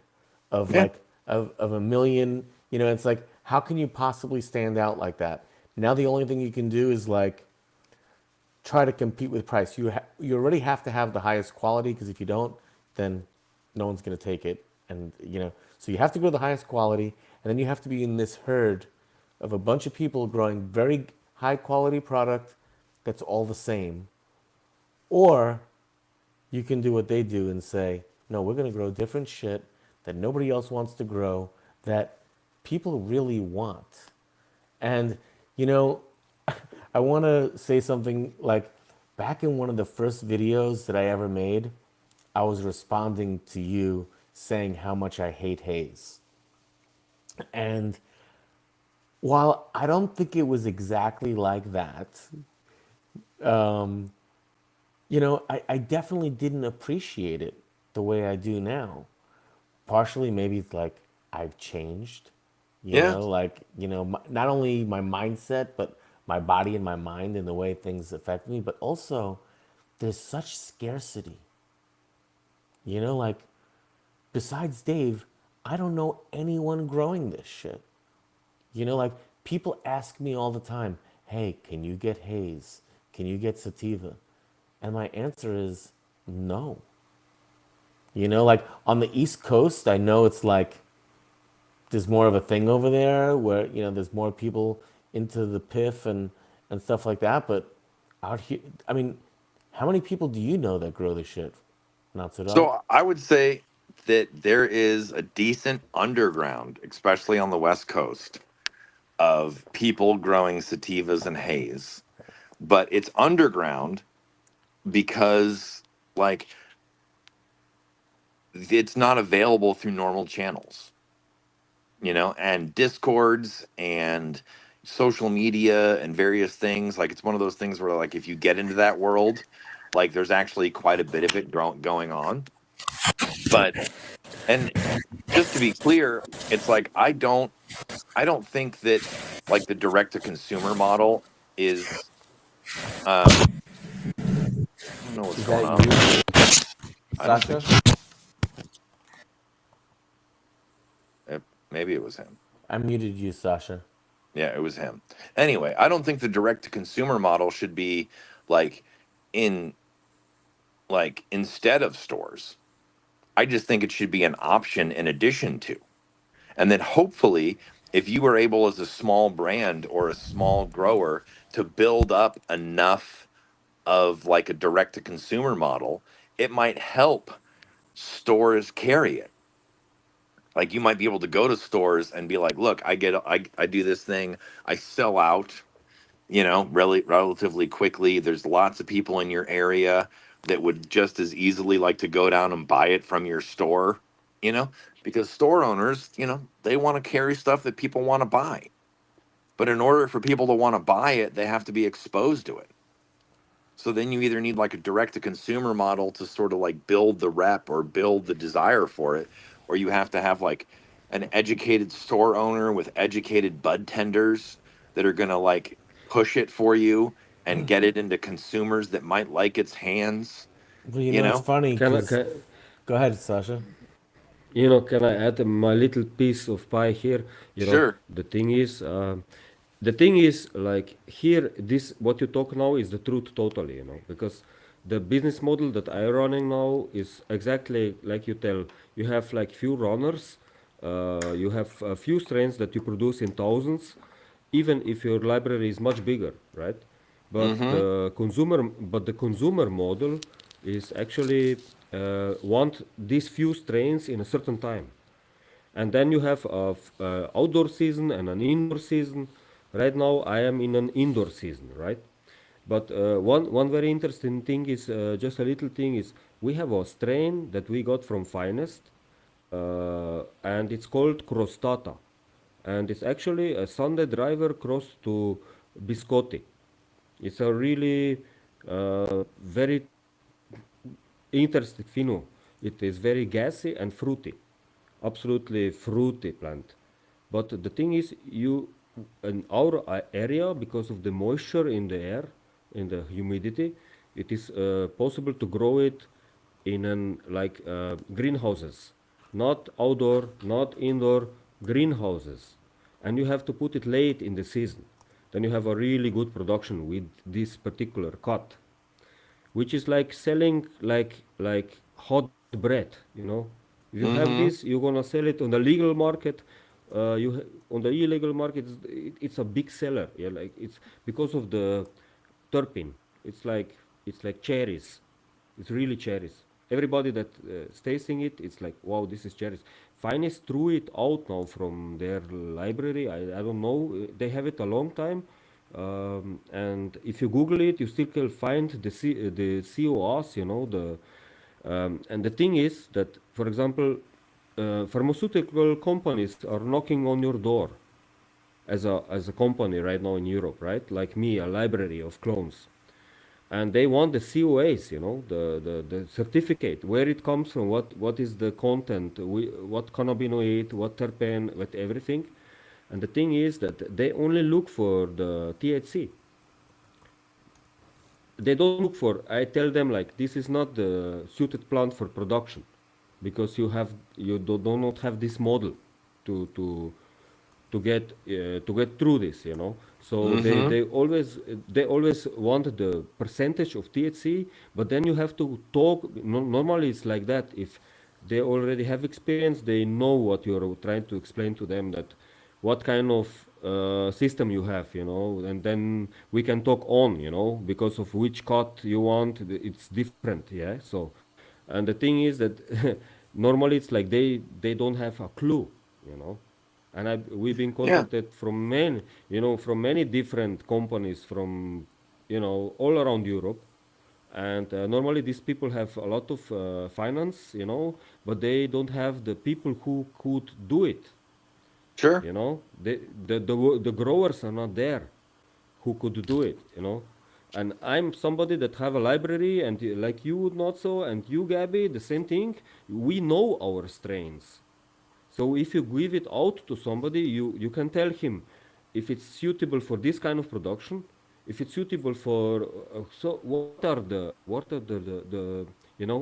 of Yeah. like of a million. It's like, how can you possibly stand out like that? Now the only thing you can do is like try to compete with price. You already have to have the highest quality, because if you don't, then no one's going to take it. And so you have to go to the highest quality, and then you have to be in this herd of a bunch of people growing very high quality product that's all the same. Or you can do what they do and say, no, we're going to grow different shit that nobody else wants to grow, that people really want. And, I want to say something like back in one of the first videos that I ever made, I was responding to you saying how much I hate haze. And while I don't think it was exactly like that, I definitely didn't appreciate it the way I do now. Partially, maybe it's like I've changed, Yeah. not only my mindset, but my body and my mind and the way things affect me, but also there's such scarcity, like besides Dave, I don't know anyone growing this shit. Like people ask me all the time, hey, can you get haze? Can you get sativa? And my answer is no. Like on the East Coast, I know it's like there's more of a thing over there where, there's more people into the piff and stuff like that. But out here, I mean, how many people do you know that grow this shit? Not so dog? So I would say that there is a decent underground, especially on the West Coast, of people growing sativas and haze. But it's underground because, like, it's not available through normal channels, and discords and social media and various things. Like, it's one of those things where, like, if you get into that world, like, there's actually quite a bit of it going on. But, and just to be clear, it's like, I don't think that, like, the direct to consumer model is, um I don't know what's Is going that on there. you, I don't think Sasha? so. Maybe it was him. I muted you, Sasha. Yeah, it was him. Anyway, I don't think the direct to consumer model should be like in like instead of stores. I just think it should be an option in addition to. And then hopefully, if you were able as a small brand or a small grower to build up enough of like a direct to consumer model, it might help stores carry it. Like, you might be able to go to stores and be like, look, I do this thing, I sell out, really relatively quickly. There's lots of people in your area that would just as easily like to go down and buy it from your store, you know, because store owners, they want to carry stuff that people want to buy. But in order for people to want to buy it, they have to be exposed to it. So then you either need like a direct to consumer model to sort of like build the rep or build the desire for it, or you have to have like an educated store owner with educated bud tenders that are going to like push it for you and get it into consumers that might like its hands, Well, you it's know? funny Can I, because, can, go ahead, Sasha. can I add my little piece of pie here? Sure. The thing is, like here, this what you talk now is the truth totally, because the business model that I running now is exactly like you tell. You have like few runners, you have a few strains that you produce in thousands, even if your library is much bigger, right? Mm-hmm. But the consumer model is actually want these few strains in a certain time, and then you have a outdoor season and an indoor season. Right now I am in an indoor season, right? But one very interesting thing is, just a little thing is, we have a strain that we got from Finest, and it's called Crostata, and it's actually a Sunday driver cross to biscotti. It's a really very interesting fino. It is very gassy and fruity, absolutely fruity plant. But the thing is, you in our area, because of the moisture in the air, in the humidity, it is possible to grow it in an like greenhouses, not outdoor, not indoor, greenhouses, and you have to put it late in the season. Then you have a really good production with this particular cut, which is like selling like hot bread. If you have this, Mm-hmm. you're gonna sell it on the legal market. On the illegal market, it's a big seller. Yeah, like it's because of the terpene. It's like cherries. It's really cherries. Everybody that is tasting it, it's like, wow, this is cherries. Finest threw it out now from their library. I don't know. They have it a long time, And if you Google it, you still can find the CORs, and the thing is that, for example, pharmaceutical companies are knocking on your door as a company right now in Europe, right? Like me, a library of clones, and they want the COAs, the certificate, where it comes from, what is the content, what cannabinoid, what terpene, what everything. And the thing is that they only look for the THC. They don't look for. I tell them like this is not the suited plant for production, because you do not have this model to to to get through this, so Mm-hmm. they always want the percentage of THC, but then you have to talk. Normally it's like that. If they already have experience, they know what you're trying to explain to them, that what kind of system you have, and then we can talk on, because of which cut you want. It's different, yeah. So, and the thing is that normally it's like they don't have a clue, you know and we've been Yeah. contacted from many different companies from all around Europe. And normally these people have a lot of finance, but they don't have the people who could do it. Sure. The growers are not there who could do it. And I'm somebody that have a library, and like you would not so, and you, Gabby, the same thing. We know our strains. So if you give it out to somebody, you can tell him if it's suitable for this kind of production, if it's suitable for. So what are the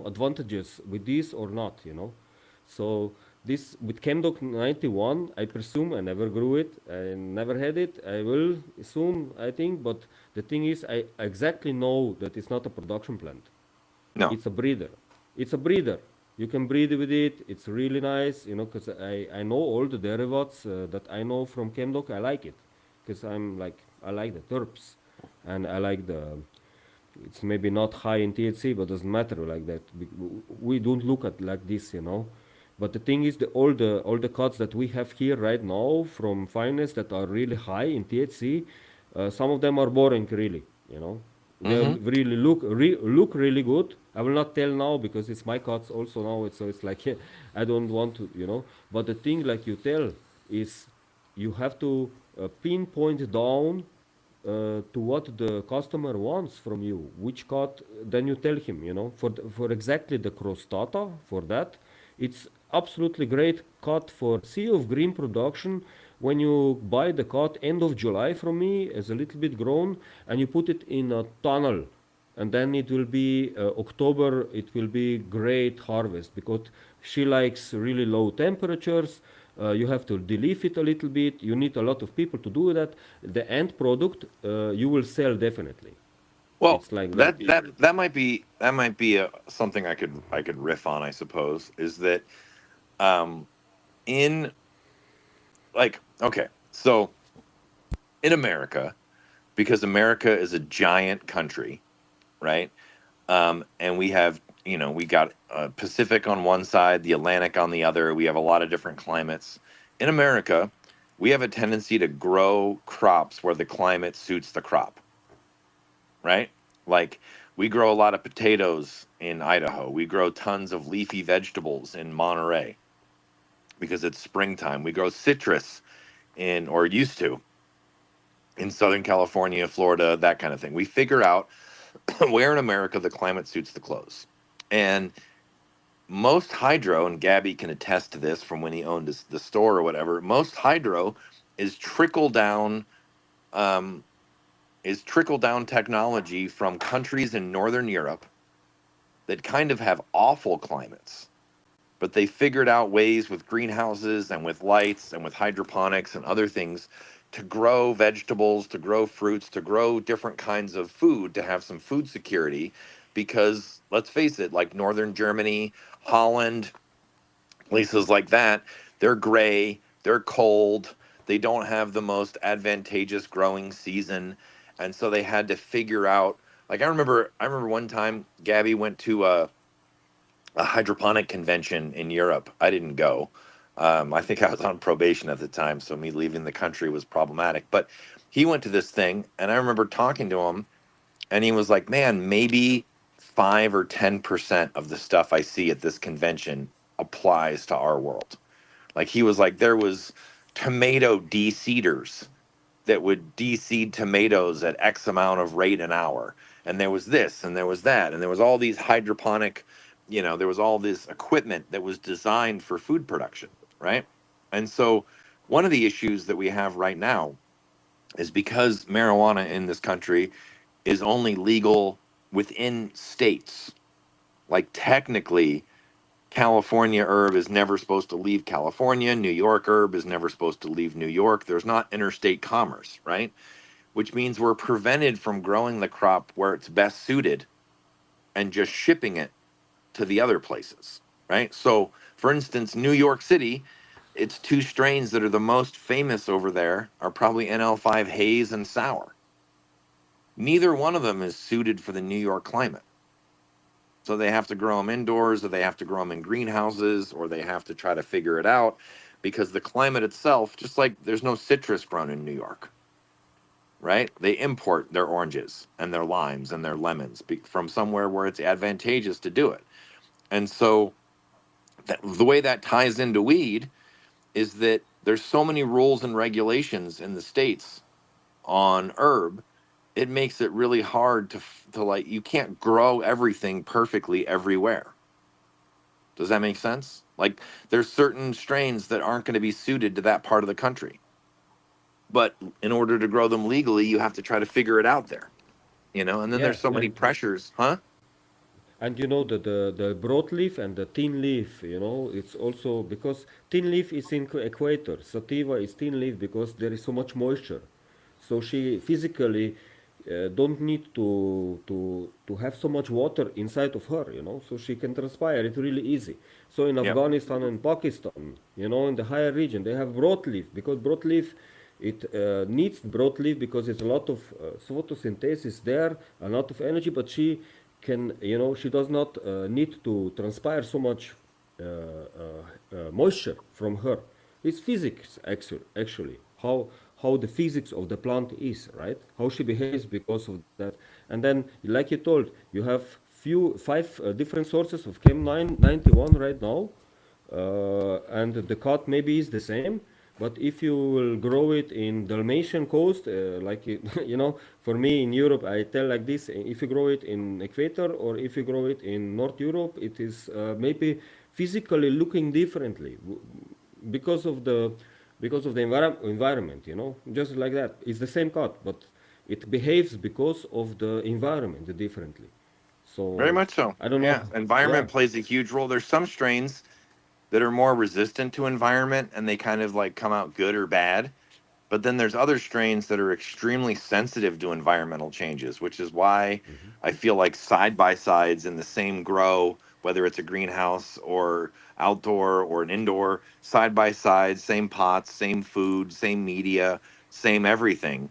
advantages with this or not. So this with Chemdoc 91, I presume I never grew it, I never had it. I will soon, I think. But the thing is, I exactly know that it's not a production plant. No. It's a breeder. It's a breeder. You can breed with it. It's really nice, because I know all the derivatives that I know from Chemdoc. I like it because I like the terps, and I like the. It's maybe not high in THC, but doesn't matter like that. We don't look at like this. But the thing is, all the cuts that we have here right now from finest that are really high in THC, some of them are boring, really. They Mm-hmm. really look really good. I will not tell now because it's my cuts also now. So it's like I don't want to. But the thing, like you tell, is you have to pinpoint down to what the customer wants from you, which cut. Then you tell him, for exactly the crostata, for that, it's absolutely great cut for sea of green production. When you buy the cut end of July from me as a little bit grown, and you put it in a tunnel, and then it will be October, it will be great harvest, because she likes really low temperatures. You have to de-leaf it a little bit. You need a lot of people to do that. The end product you will sell definitely. Well, It's like that. that might be something I could riff on, I suppose, is that um in like okay, so in America, because America is a giant country, right? And we have, we got Pacific on one side, the Atlantic on the other. We have a lot of different climates. In America, we have a tendency to grow crops where the climate suits the crop, right? Like we grow a lot of potatoes in Idaho. We grow tons of leafy vegetables in Monterey because it's springtime. We grow citrus or used to, in Southern California, Florida, that kind of thing. We figure out where in America the climate suits the clothes. And most hydro, and Gabby can attest to this from when he owned the store or whatever, most hydro is um, trickle down technology from countries in Northern Europe that kind of have awful climates, but they figured out ways with greenhouses and with lights and with hydroponics and other things to grow vegetables, to grow fruits, to grow different kinds of food, to have some food security. Because let's face it, like Northern Germany, Holland, places like that, they're gray, they're cold, they don't have the most advantageous growing season. And so they had to figure out, like I remember one time Gabby went to a hydroponic convention in Europe. I didn't go. I think I was on probation at the time, so me leaving the country was problematic. But he went to this thing, and I remember talking to him, and he was like, "Man, maybe 5 or 10% of the stuff I see at this convention applies to our world." Like he was like, there was tomato de-seeders that would de-seed tomatoes at X amount of rate an hour. And there was this and there was that. And there was all these hydroponic, there was all this equipment that was designed for food production, right? And so one of the issues that we have right now is because marijuana in this country is only legal within states. Like technically, California herb is never supposed to leave California. New York herb is never supposed to leave New York. There's not interstate commerce, right? Which means we're prevented from growing the crop where it's best suited and just shipping it to the other places, right? So, for instance, New York City, its two strains that are the most famous over there are probably NL5 Haze and Sour. Neither one of them is suited for the New York climate. So they have to grow them indoors, or they have to grow them in greenhouses, or they have to try to figure it out because the climate itself, just like there's no citrus grown in New York, right? They import their oranges and their limes and their lemons from somewhere where it's advantageous to do it. And so the way that ties into weed is that there's so many rules and regulations in the states on herb, it makes it really hard to like, you can't grow everything perfectly everywhere. Does that make sense? Like there's certain strains that aren't going to be suited to that part of the country. But in order to grow them legally, you have to try to figure it out there, and then Yeah, there's so many pressures, huh? and the broadleaf and the thin leaf, it's also because thin leaf is in equator. Sativa is thin leaf because there is so much moisture. So she physically don't need to have so much water inside of her, so she can transpire it really easy. So in Yep. Afghanistan and Pakistan, in the higher region, they have broadleaf because broadleaf it needs broadleaf because it's a lot of photosynthesis there, a lot of energy, but she can, she does not need to transpire so much moisture from her. It's physics, actually, how the physics of the plant is, right? How she behaves because of that. And then, like you told, you have five different sources of Chem 991 right now, and the cut maybe is the same. But if you will grow it in Dalmatian coast, like for me in Europe, I tell like this: if you grow it in equator or if you grow it in North Europe, it is maybe physically looking differently because of the environment. Just like that, it's the same cut, but it behaves because of the environment differently. Very So much so. I don't know. Yeah. Yeah. Environment plays a huge role. There's some strains that are more resistant to environment and they kind of like come out good or bad. But then there's other strains that are extremely sensitive to environmental changes, which is why I feel like side by sides in the same grow, whether it's a greenhouse or outdoor or an indoor, side by side, same pots, same food, same media, same everything,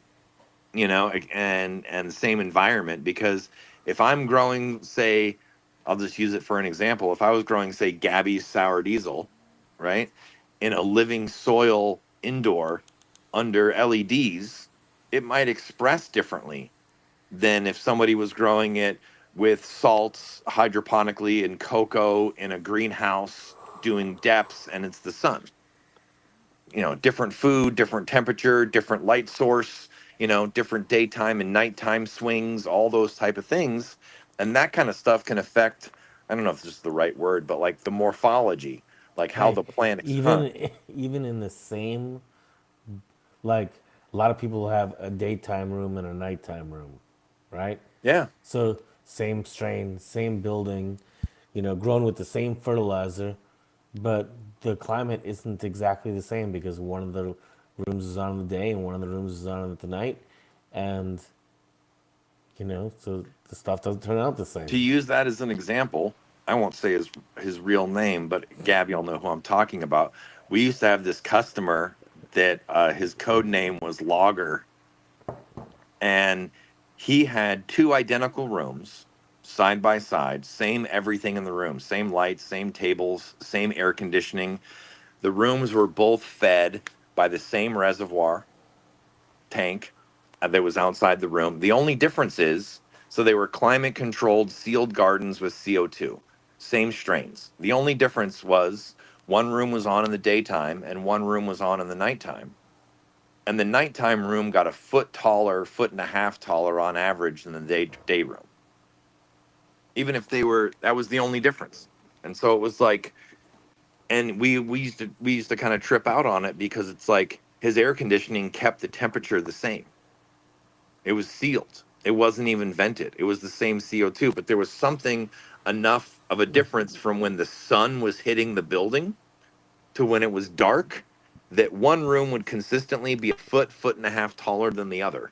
and the same environment. Because if I'm growing, say, I'll just use it for an example. If I was growing, say, Gabby's sour diesel, right, in a living soil indoor under LEDs, it might express differently than if somebody was growing it with salts hydroponically in cocoa in a greenhouse doing depths and it's the sun. Different food, different temperature, different light source, different daytime and nighttime swings, all those type of things. And that kind of stuff can affect, I don't know if this is the right word, but like the morphology, like how Hey, the plant, huh? even in the same, like, a lot of people have a daytime room and a nighttime room, right? Yeah. So same strain, same building, grown with the same fertilizer, but the climate isn't exactly the same because one of the rooms is on in the day and one of the rooms is on at the night, and so the stuff doesn't turn out the same. To use that as an example, I won't say his real name, but Gabby will know who I'm talking about. We used to have this customer that his code name was Logger, and he had two identical rooms side by side, same everything in the room, same lights, same tables, same air conditioning, The rooms were both fed by the same reservoir tank that was outside the room. The only difference is, so they were climate controlled sealed gardens with CO2, same strains. The only difference was one room was on in the daytime and one room was on in the nighttime. And the nighttime room got a foot taller, foot and a half taller on average than the day room. Even if they were, that was the only difference. And so it was like, and we used to kind of trip out on it because it's like his air conditioning kept the temperature the same. It was sealed. It wasn't even vented. It was the same CO2, but there was something enough of a difference from when the sun was hitting the building to when it was dark that one room would consistently be a foot, foot and a half taller than the other.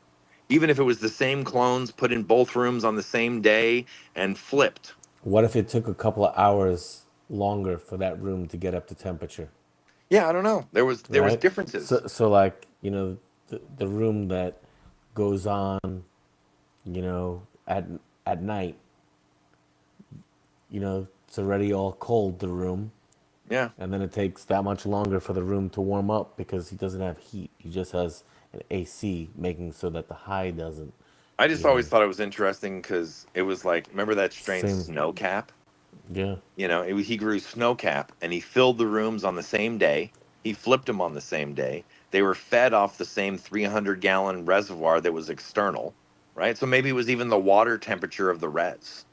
Even if it was the same clones put in both rooms on the same day and flipped. What if it took a couple of hours longer for that room to get up to temperature? Yeah, I don't know. There was Right? differences. So like, the room that goes on, at night, it's already all cold, the room, Yeah. and then it takes that much longer for the room to warm up because he doesn't have heat. He just has an AC making so that the high doesn't, I just you always know, thought it was interesting because it was like, remember that strain same. Snowcap? Yeah. He grew Snowcap and he filled the rooms on the same day. He flipped them on the same day. They were fed off the same 300-gallon reservoir that was external, right? So maybe it was even the water temperature of the res,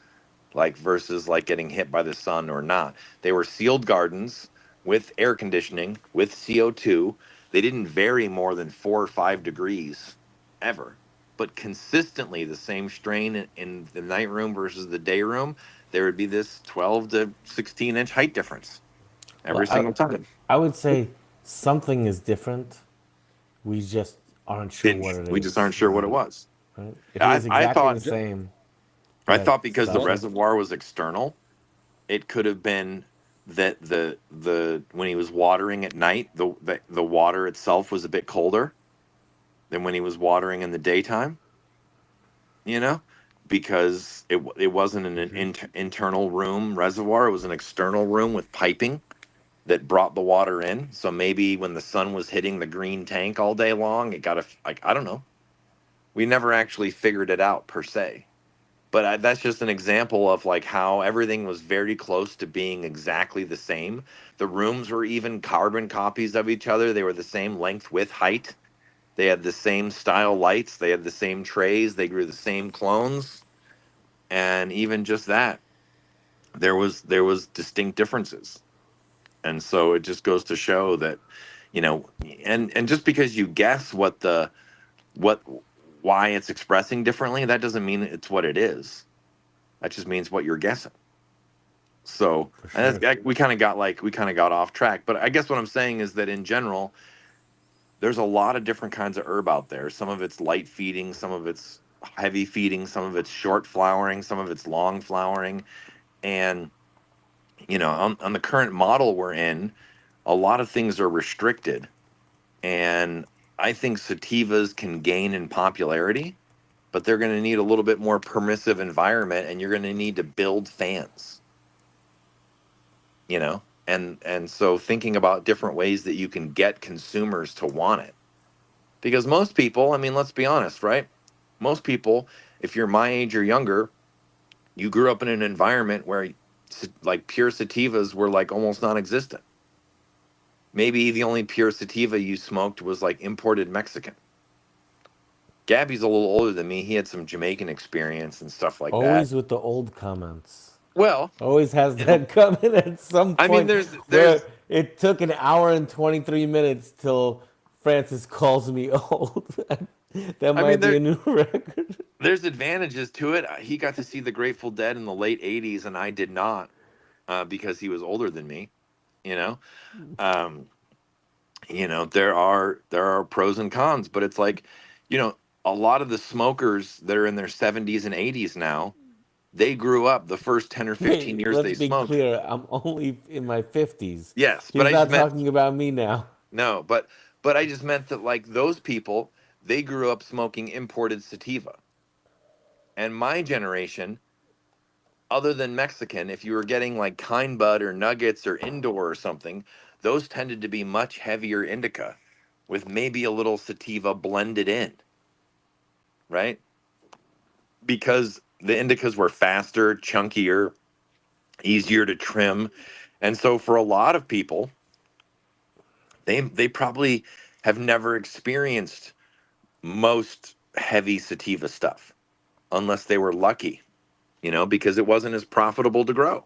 like versus like getting hit by the sun or not. They were sealed gardens with air conditioning, with CO2. They didn't vary more than 4 or 5 degrees ever, but consistently the same strain in the night room versus the day room, there would be this 12 to 16-inch height difference Well, every single time. I would say something is different. We just aren't sure what it We just is, aren't sure what it was. right? If it was I exactly the thought Ju- same, go I ahead, thought because the Sasha. reservoir was external, it could have been that the when he was watering at night, the water itself was a bit colder than when he was watering in the daytime, you know, because it wasn't an internal room reservoir, it was an external room with piping that brought the water in. So maybe when the sun was hitting the green tank all day long, it got like, I don't know. We never actually figured it out per se. But that's just an example of like how everything was very close to being exactly the same. The rooms were even carbon copies of each other. They were the same length, width, height. They had the same style lights. They had the same trays. They grew the same clones. And even just that, there was distinct differences. And so it just goes to show that, and just because you guess what why it's expressing differently, that doesn't mean it's what it is. That just means what you're guessing. So For and sure. we kind of got off track. But I guess what I'm saying is that in general, there's a lot of different kinds of herb out there. Some of it's light feeding, some of it's heavy feeding, some of it's short flowering, some of it's long flowering. And on the current model we're in, a lot of things are restricted. And I think sativas can gain in popularity, but they're going to need a little bit more permissive environment, and you're going to need to build fans, and so thinking about different ways that you can get consumers to want it, because most people, I mean, let's be honest, right? Most people, if you're my age or younger, you grew up in an environment where like pure sativas were like almost non-existent. Maybe the only pure sativa you smoked was like imported Mexican. Gabby's a little older than me. He had some Jamaican experience and stuff like that. Always with the old comments. Well, Always has you know, that comment at some I mean, point there's where it took an hour and 23 minutes till Francis calls me old. That I mean might be there a new record. there's advantages to it. He got to see the Grateful Dead in the late '80s, and I did not, because he was older than me. You know, um, there are pros and cons, but it's like, you know, a lot of the smokers that are in their 70s and 80s now, they grew up the first 10 or 15 Wait, years let's they be smoked. clear. I'm only in my 50s. Yes, but He's I just not meant talking about me now. no, but I just meant that like those people, they grew up smoking imported sativa, and my generation, other than Mexican, if you were getting like Kind Bud or Nuggets or Indoor or something, those tended to be much heavier indica with maybe a little sativa blended in, right? Because the indicas were faster, chunkier, easier to trim. And so for a lot of people, they probably have never experienced most heavy sativa stuff unless they were lucky, because it wasn't as profitable to grow,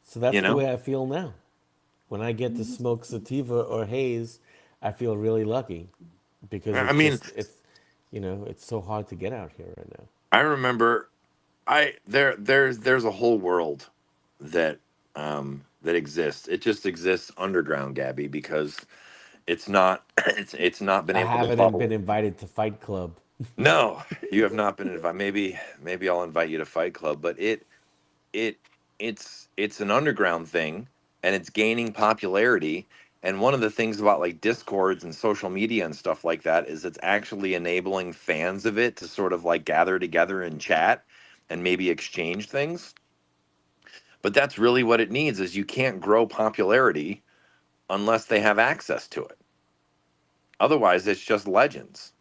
So that's you the know? way I feel now. When I get to smoke sativa or haze, I feel really lucky because I mean, it's so hard to get out here right now. I remember there's a whole world that exists. It just exists underground, Gabby, because it's not it's not been I able to haven't been bubble. invited to Fight Club. No, you have not been invited. Maybe I'll invite you to Fight Club, but it it's an underground thing, and it's gaining popularity. And one of the things about like discords and social media and stuff like that is it's actually enabling fans of it to sort of like gather together and chat and maybe exchange things. But that's really what it needs. Is you can't grow popularity unless they have access to it. Otherwise it's just legends.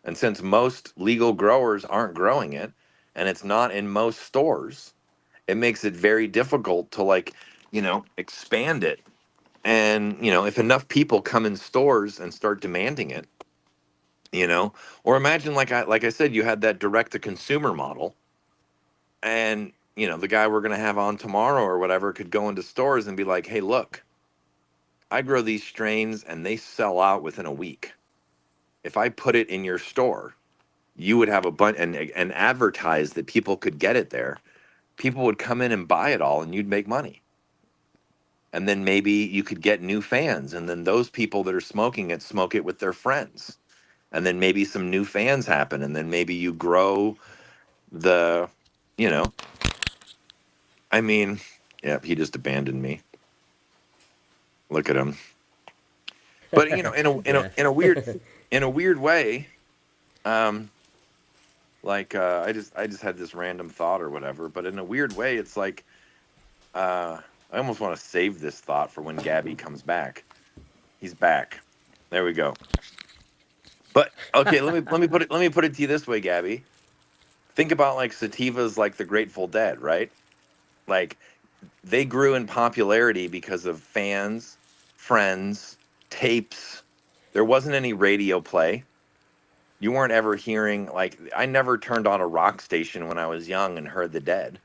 And since most legal growers aren't growing it, and it's not in most stores, it makes it very difficult to like, expand it. And, if enough people come in stores and start demanding it, you know, or imagine like I said, you had that direct to consumer model, and the guy we're gonna have on tomorrow or whatever could go into stores and be like, hey, look, I grow these strains and they sell out within a week. If I put it in your store, you would have a bunch and advertise that people could get it there. People would come in and buy it all and you'd make money. And then maybe you could get new fans, and then those people that are smoking it smoke it with their friends, and then maybe some new fans happen, and then maybe you grow the you know I mean, yeah, he just abandoned me. Look at him. But Yeah. in a weird way, um like I just had this random thought or whatever, but in a weird way it's like, I almost want to save this thought for when Gabby comes back. He's back. There we go. But okay, let me put it to you this way, Gabby. Think about like sativas like the Grateful Dead, right? Like they grew in popularity because of fans, friends, tapes. There wasn't any radio play. You weren't ever hearing, like, I never turned on a rock station when I was young and heard the Dead.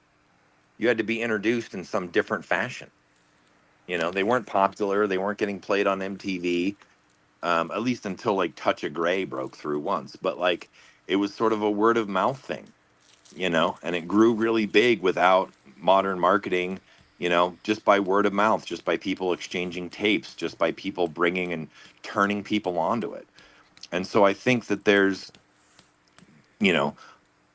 You had to be introduced in some different fashion. They weren't popular. They weren't getting played on MTV, at least until like Touch of Grey broke through once. But like it was sort of a word of mouth thing, and it grew really big without modern marketing, just by word of mouth, just by people exchanging tapes, just by people bringing and turning people onto it. And so I think that there's, you know,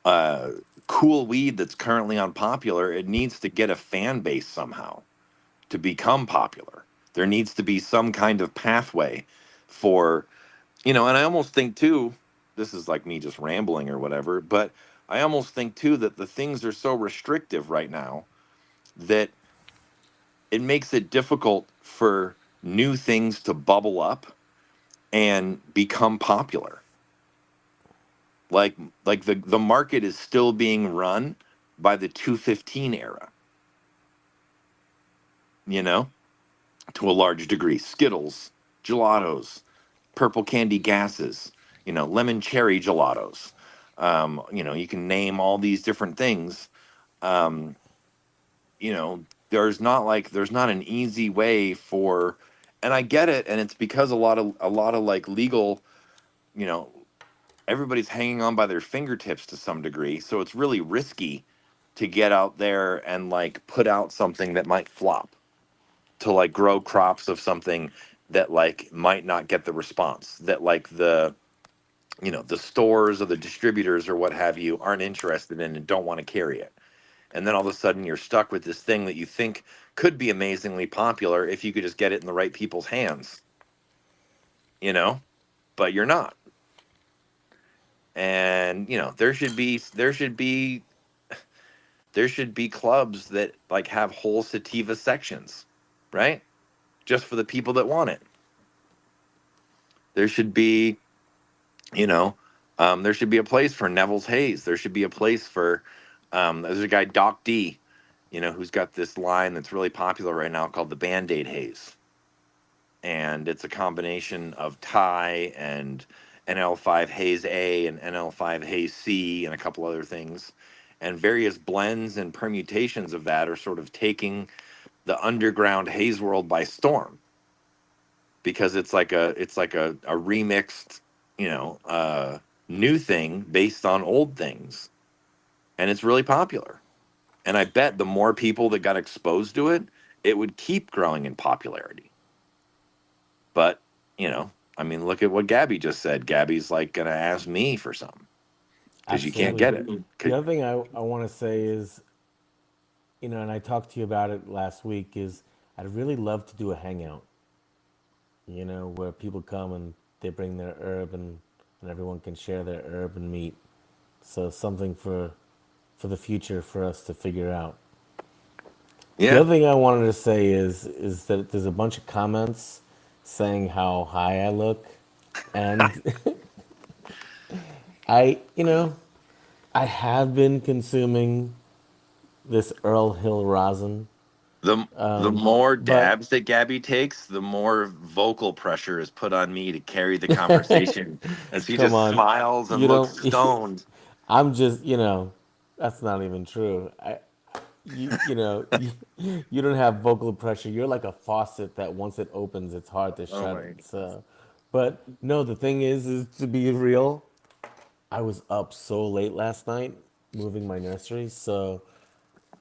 uh, cool weed that's currently unpopular. It needs to get a fan base somehow to become popular. There needs to be some kind of pathway for, and I almost think too, this is like me just rambling or whatever, but I almost think too that the things are so restrictive right now that it makes it difficult for new things to bubble up and become popular. Like the market is still being run by the 215 era, you know, to a large degree. Skittles, gelatos, purple candy gases, lemon cherry gelatos. You can name all these different things. Um, there's not an easy way for, and I get it, and it's because a lot of like legal, you know, everybody's hanging on by their fingertips to some degree, so it's really risky to get out there and like put out something that might flop, to like grow crops of something that like might not get the response that like the stores or the distributors or what have you aren't interested in and don't want to carry it. And then all of a sudden you're stuck with this thing that you think could be amazingly popular if you could just get it in the right people's hands, you know, but you're not. And there should be there should be clubs that like have whole sativa sections, right? Just for the people that want it. There should be, you know, there should be a place for Neville's Haze. There should be a place for, there's a guy, Doc D, who's got this line that's really popular right now called the Band-Aid Haze. And it's a combination of Thai and NL5 Haze A and NL5 Haze C and a couple other things. And various blends and permutations of that are sort of taking the underground haze world by storm, because it's like a remixed, new thing based on old things, and it's really popular. And I bet the more people that got exposed to it, it would keep growing in popularity. But I mean, look at what Gabby just said. Gabby's like gonna ask me for something because you can't Absolutely. get it. The other thing I want to say is, and I talked to you about it last week, is I'd really love to do a hangout, where people come and they bring their herb and everyone can share their herb and meat. So something for the future for us to figure out. The Yeah. other thing I wanted to say is that there's a bunch of comments saying how high I look, and I have been consuming this Earl Hill rosin, The more but dabs that Gabby takes, the more vocal pressure is put on me to carry the conversation, as she come just on, smiles and you looks don't. stoned. I'm just, that's not even true. You don't have vocal pressure. You're like a faucet that once it opens, it's hard to Oh shut my it. God. So, but no, the thing is to be real, I was up so late last night moving my nursery. So,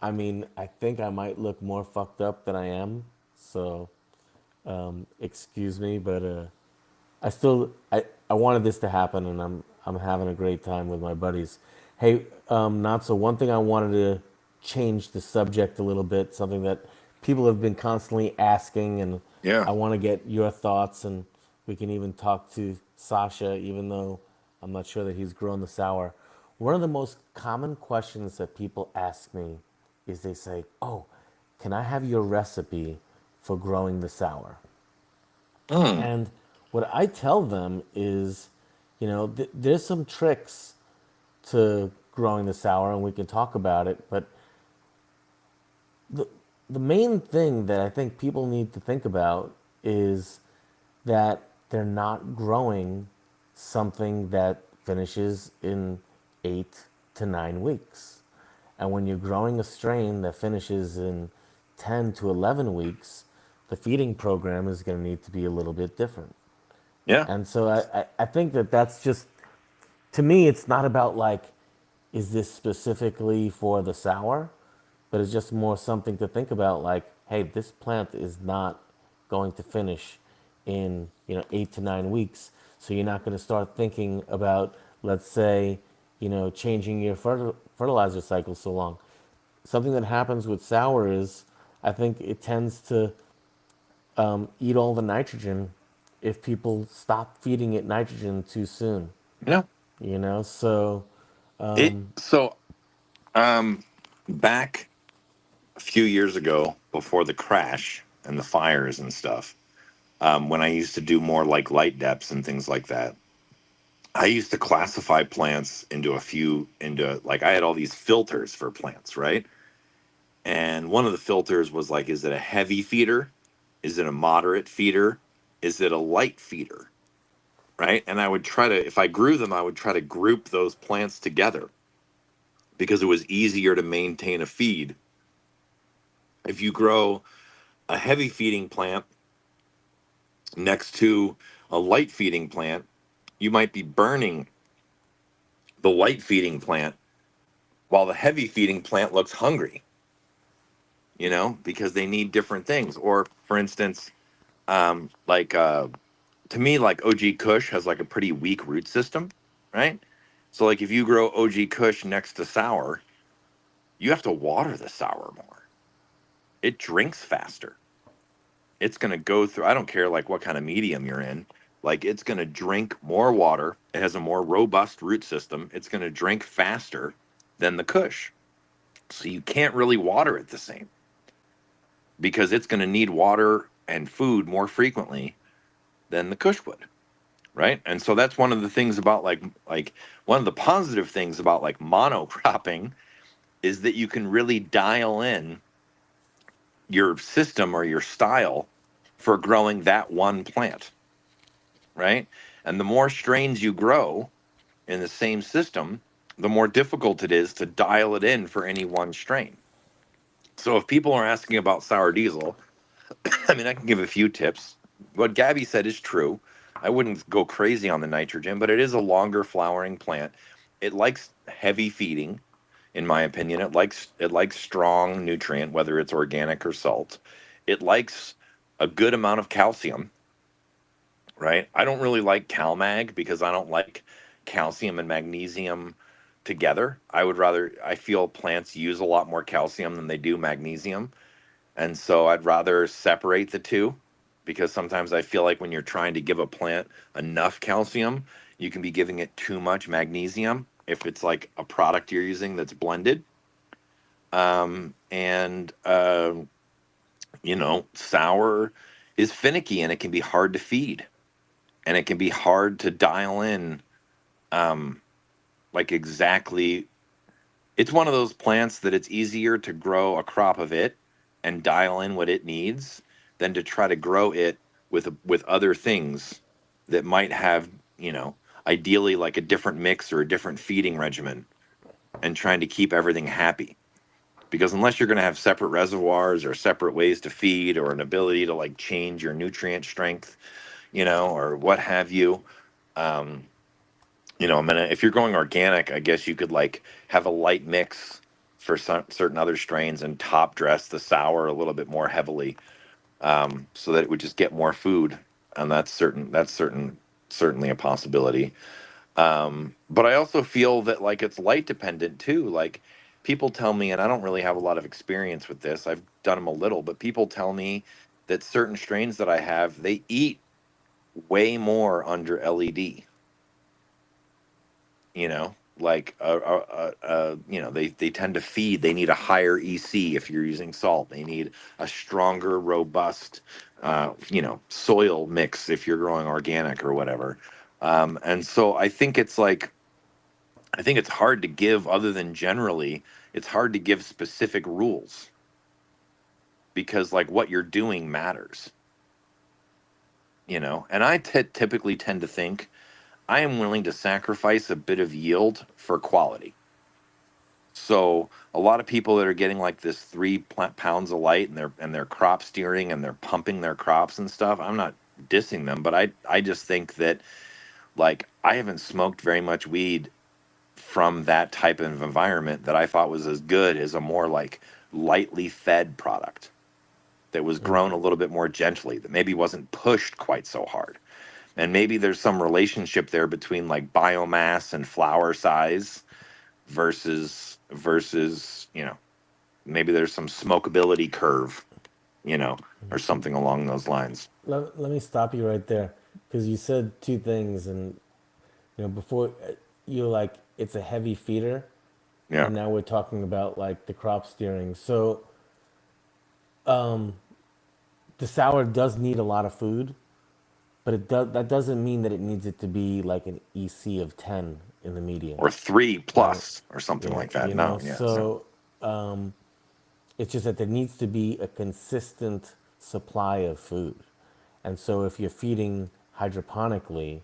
I mean, I think I might look more fucked up than I am. So, excuse me, but I wanted this to happen, and I'm having a great time with my buddies. Hey, not so. One thing I wanted to change the subject a little bit. Something that people have been constantly asking, and Yeah. I want to get your thoughts. And we can even talk to Sasha, even though I'm not sure that he's grown the sour. One of the most common questions that people ask me is they say, "Oh, can I have your recipe for growing the sour?" Mm. And what I tell them is, there's some tricks to growing the sour, and we can talk about it. But the the main thing that I think people need to think about is that they're not growing something that finishes in 8 to 9 weeks. And when you're growing a strain that finishes in 10 to 11 weeks, the feeding program is going to need to be a little bit different. Yeah. And so I think that that's just, to me, it's not about like, is this specifically for the sour? But it's just more something to think about like, hey, this plant is not going to finish in, 8 to 9 weeks. So you're not going to start thinking about, let's say, changing your fertilizer cycle so long. Something that happens with sour is I think it tends to eat all the nitrogen if people stop feeding it nitrogen too soon. Yeah. So So back a few years ago, before the crash and the fires and stuff, when I used to do more like light depths and things like that, I used to classify plants into like, I had all these filters for plants, right? And one of the filters was like, is it a heavy feeder? Is it a moderate feeder? Is it a light feeder? Right? And I would try to, if I grew them, I would try to group those plants together because it was easier to maintain a feed. If you grow a heavy feeding plant next to a light feeding plant, you might be burning the light feeding plant while the heavy feeding plant looks hungry, because they need different things. Or, for instance, like to me, like OG Kush has like a pretty weak root system, right? So, like, if you grow OG Kush next to sour, you have to water the sour more. It drinks faster. It's going to go through, I don't care like what kind of medium you're in, like it's going to drink more water. It has a more robust root system. It's going to drink faster than the Kush. So you can't really water it the same because it's going to need water and food more frequently than the Kush would, right? And so that's one of the things about like one of the positive things about like monocropping is that you can really dial in your system or your style for growing that one plant, right? And the more strains you grow in the same system, the more difficult it is to dial it in for any one strain. So if people are asking about sour diesel, I mean, I can give a few tips. What Gabby said is true. I wouldn't go crazy on the nitrogen, but it is a longer flowering plant. It likes heavy feeding, in my opinion. It likes strong nutrient, whether it's organic or salt. It likes a good amount of calcium, right? I don't really like CalMag because I don't like calcium and magnesium together. I feel plants use a lot more calcium than they do magnesium. And so I'd rather separate the two because sometimes I feel like when you're trying to give a plant enough calcium, you can be giving it too much magnesium if it's like a product you're using that's blended. And sour is finicky and it can be hard to feed and it can be hard to dial in, um, like exactly. It's one of those plants that it's easier to grow a crop of it and dial in what it needs than to try to grow it with other things that might have, ideally like a different mix or a different feeding regimen and trying to keep everything happy. Because unless you're going to have separate reservoirs or separate ways to feed or an ability to like change your nutrient strength, or what have you, um, I mean, if you're going organic, I guess you could like have a light mix for some certain other strains and top dress the sour a little bit more heavily, so that it would just get more food, and certainly a possibility. But I also feel that like it's light dependent too. Like people tell me, and I don't really have a lot of experience with this. I've done them a little, but people tell me that certain strains that I have, they eat way more under LED. Like they tend to feed. They need a higher EC if you're using salt. They need a stronger, robust, soil mix if you're growing organic or whatever. And so I think it's hard to give, other than generally, it's hard to give specific rules because like what you're doing matters. And I typically tend to think I am willing to sacrifice a bit of yield for quality. So a lot of people that are getting like this 3 pounds of light and they're crop steering and they're pumping their crops and stuff. I'm not dissing them, but I just think that like I haven't smoked very much weed from that type of environment that I thought was as good as a more like lightly fed product that was grown a little bit more gently, that maybe wasn't pushed quite so hard. And maybe there's some relationship there between like biomass and flower size versus maybe there's some smokability curve, or something along those lines. Let me stop you right there because you said two things, and before you're like it's a heavy feeder, Yeah. and now we're talking about like the crop steering. So the sour does need a lot of food, but that doesn't mean that it needs it to be like an EC of 10 in the medium, Or 3 right? plus or something Yeah, like that. No, yeah, no. so it's just that there needs to be a consistent supply of food. And so if you're feeding hydroponically,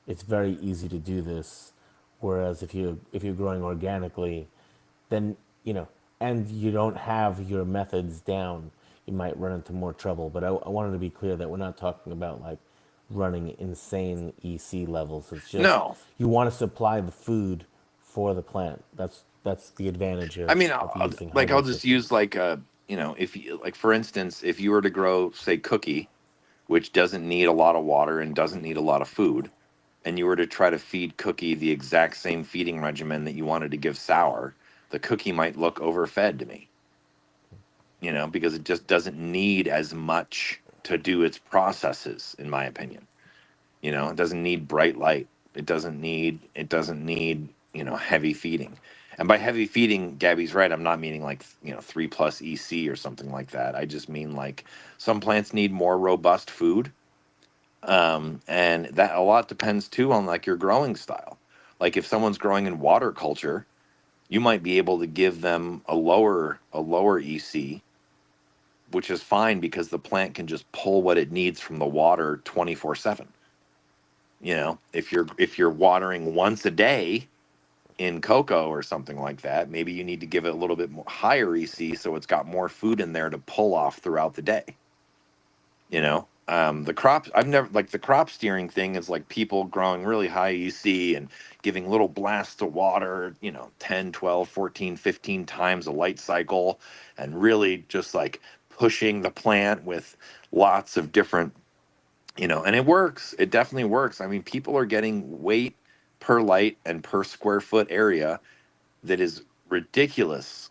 it's very easy to do this. Whereas if you're growing organically, then and you don't have your methods down, you might run into more trouble. But I wanted to be clear that we're not talking about like running insane EC levels. It's just No. you want to supply the food for the plant. That's the advantage I of, mean, of using I'll hybrid just use systems. like if you like for instance, if you were to grow say cookie, which doesn't need a lot of water and doesn't need a lot of food, and you were to try to feed cookie the exact same feeding regimen that you wanted to give sour, the cookie might look overfed to me, because it just doesn't need as much to do its processes, in my opinion. It doesn't need bright light. It doesn't need heavy feeding. And by heavy feeding, Gabby's right. I'm not meaning like, 3+ EC or something like that. I just mean like some plants need more robust food. And that a lot depends too on like your growing style. Like if someone's growing in water culture, you might be able to give them a lower EC, which is fine because the plant can just pull what it needs from the water 24/7. If you're watering once a day in cocoa or something like that, maybe you need to give it a little bit more higher EC so it's got more food in there to pull off throughout the day. The crops, I've never, like, the crop steering thing is like people growing really high EC and giving little blasts of water, 10, 12, 14, 15 times a light cycle, and really just like pushing the plant with lots of different, and it works. It definitely works. I mean, people are getting weight per light and per square foot area that is ridiculous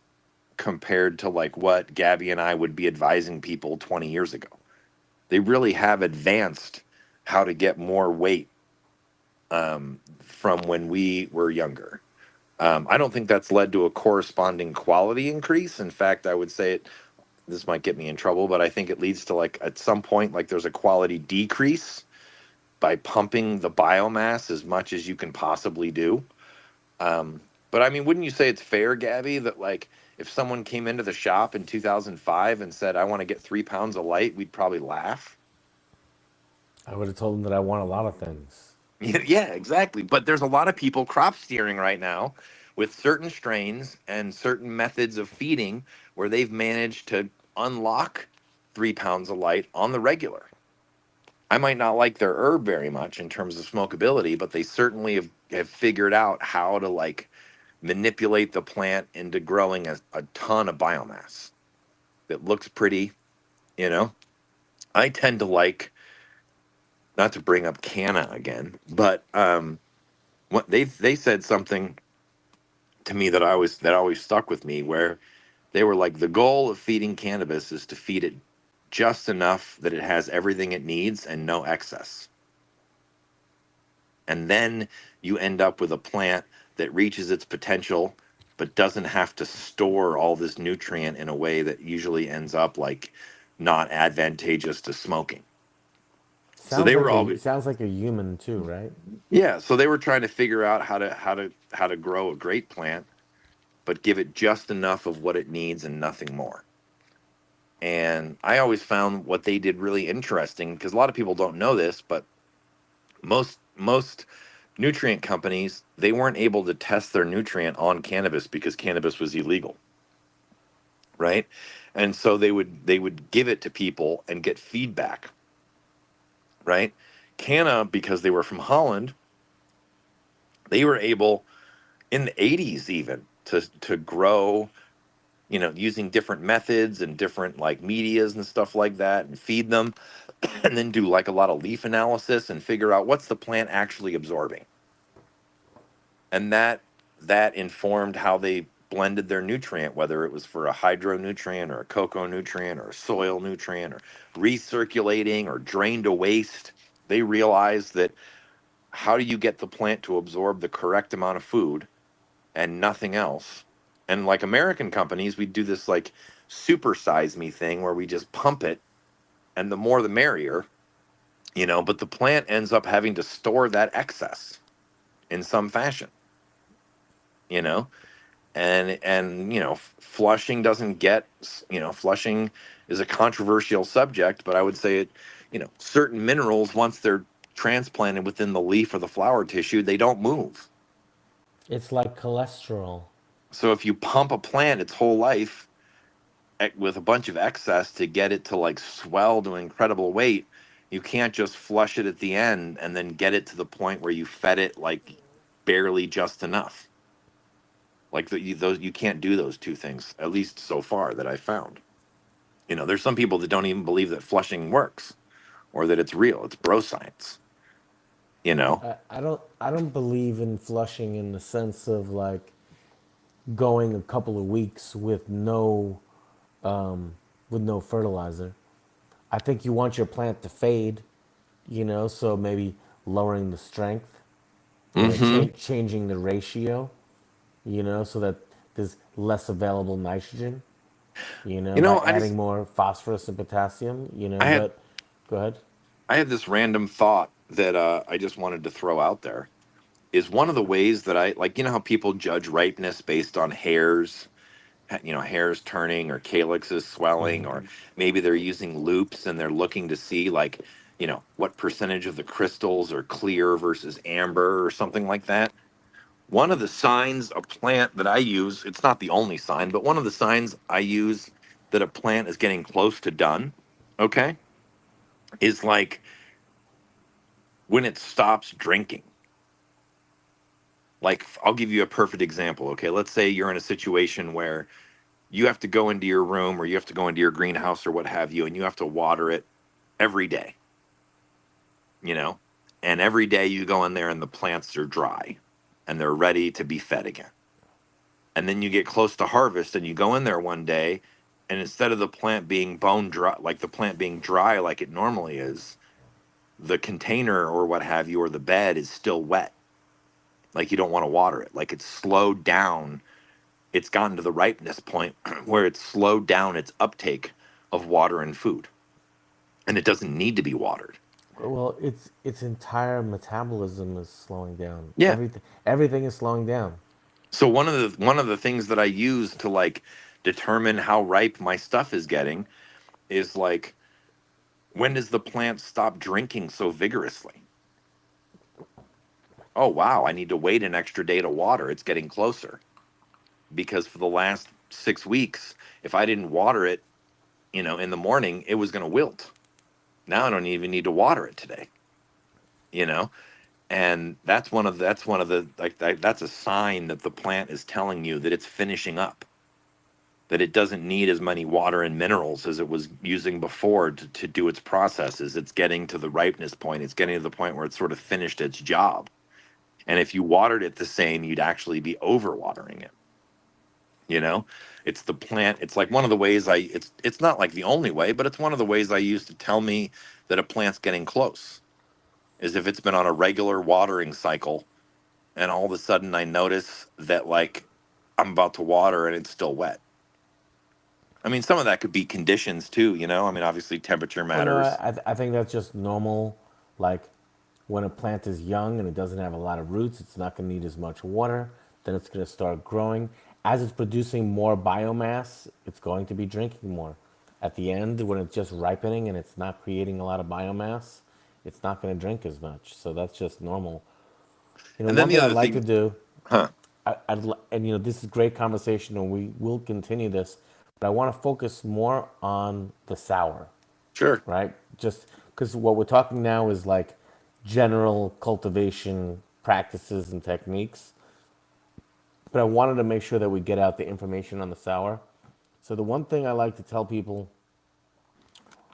compared to like what Gabby and I would be advising people 20 years ago. They really have advanced how to get more weight, from when we were younger. I don't think that's led to a corresponding quality increase. In fact, I would say this might get me in trouble, but I think it leads to like at some point, like there's a quality decrease by pumping the biomass as much as you can possibly do. But I mean, wouldn't you say it's fair, Gabby, that like if someone came into the shop in 2005 and said, "I want to get 3 pounds of light," we'd probably laugh? I would have told them that I want a lot of things. Yeah, exactly. But there's a lot of people crop steering right now with certain strains and certain methods of feeding where they've managed to unlock 3 pounds of light on the regular. I might not like their herb very much in terms of smokability, but they certainly have figured out how to like manipulate the plant into growing a ton of biomass that looks pretty, you know. I tend to like, not to bring up canna again, but what they said something to me that always stuck with me, where they were like, the goal of feeding cannabis is to feed it just enough that it has everything it needs and no excess. And then you end up with a plant that reaches its potential but doesn't have to store all this nutrient in a way that usually ends up like not advantageous to smoking. So they were always, Sounds like a human too, right? yeah, so they were trying to figure out how to grow a great plant but give it just enough of what it needs and nothing more. And I always found what they did really interesting, because a lot of people don't know this, but most nutrient companies, they weren't able to test their nutrient on cannabis because cannabis was illegal, right? And so they would give it to people and get feedback, right? Canna, because they were from Holland, they were able in the 80s even to grow, using different methods and different like medias and stuff like that, and feed them and then do like a lot of leaf analysis and figure out what's the plant actually absorbing. And that informed how they blended their nutrient, whether it was for a hydro nutrient or a cocoa nutrient or a soil nutrient or recirculating or drained to waste. They realized that how do you get the plant to absorb the correct amount of food and nothing else? And like American companies, we do this like super size me thing where we just pump it, and the more the merrier, but the plant ends up having to store that excess in some fashion, you know, and flushing doesn't get, flushing is a controversial subject, but I would say it, certain minerals, once they're transplanted within the leaf or the flower tissue, they don't move. It's like cholesterol. So if you pump a plant its whole life with a bunch of excess to get it to like swell to incredible weight, you can't just flush it at the end and then get it to the point where you fed it like barely just enough. Like you can't do those two things, at least so far that I found. There's some people that don't even believe that flushing works or that it's real. It's bro science. You know. I don't believe in flushing in the sense of like going a couple of weeks with no fertilizer. I think you want your plant to fade, so maybe lowering the strength, Mm-hmm. changing the ratio. so that there's less available nitrogen, You by know, adding more phosphorus and potassium, I had but go ahead. I had this random thought that I just wanted to throw out there. Is one of the ways that I like, how people judge ripeness based on hairs, hairs turning or calyxes swelling, Hmm. or maybe they're using loops and they're looking to see like, what percentage of the crystals are clear versus amber or something like that. One of the signs a plant that I use, it's not the only sign, but one of the signs I use that a plant is getting close to done, okay, is like when it stops drinking. Like, I'll give you a perfect example, okay? Let's say you're in a situation where you have to go into your room or you have to go into your greenhouse or what have you, and you have to water it every day, you know? And every day you go in there and the plants are dry and they're ready to be fed again. And then you get close to harvest and you go in there one day, and instead of the plant being bone dry, like the plant being dry like it normally is, the container or what have you, or the bed is still wet. Like you don't want to water it. Like it's slowed down. It's gotten to the ripeness point where it's slowed down its uptake of water and food. And it doesn't need to be watered. Well, its entire metabolism is slowing down. Yeah. Everything is slowing down. So one of the things that I use to like determine how ripe my stuff is getting is like, when does the plant stop drinking so vigorously? Oh wow, I need to wait an extra day to water. It's getting closer. Because for the last 6 weeks, if I didn't water it, in the morning, it was going to wilt. Now I don't even need to water it today, you know? And that's one of the like that's a sign that the plant is telling you that it's finishing up, that it doesn't need as many water and minerals as it was using before to do its processes. It's getting to the ripeness point. It's getting to the point where it's sort of finished its job. And if you watered it the same, you'd actually be overwatering it. you know it's the plant. It's like one of the ways it's not like the only way, but it's one of the ways I use to tell me that a plant's getting close, is if it's been on a regular watering cycle and all of a sudden I notice that, like, I'm about to water and it's still wet. I mean, some of that could be conditions too, I mean, obviously temperature Well, no, matters. I think that's just normal. Like when a plant is young and it doesn't have a lot of roots, it's not going to need as much water. Then it's going to start growing. As it's producing more biomass, it's going to be drinking more. At the end, when it's just ripening and it's not creating a lot of biomass, it's not going to drink as much. So that's just normal. And then One the thing I'd other like to thing, do, huh? and this is great conversation, and we will continue this, but I want to focus more on the sour, Sure. right? Just because what we're talking now is like general cultivation practices and techniques, but I wanted to make sure that we get out the information on the sour. So the one thing I like to tell people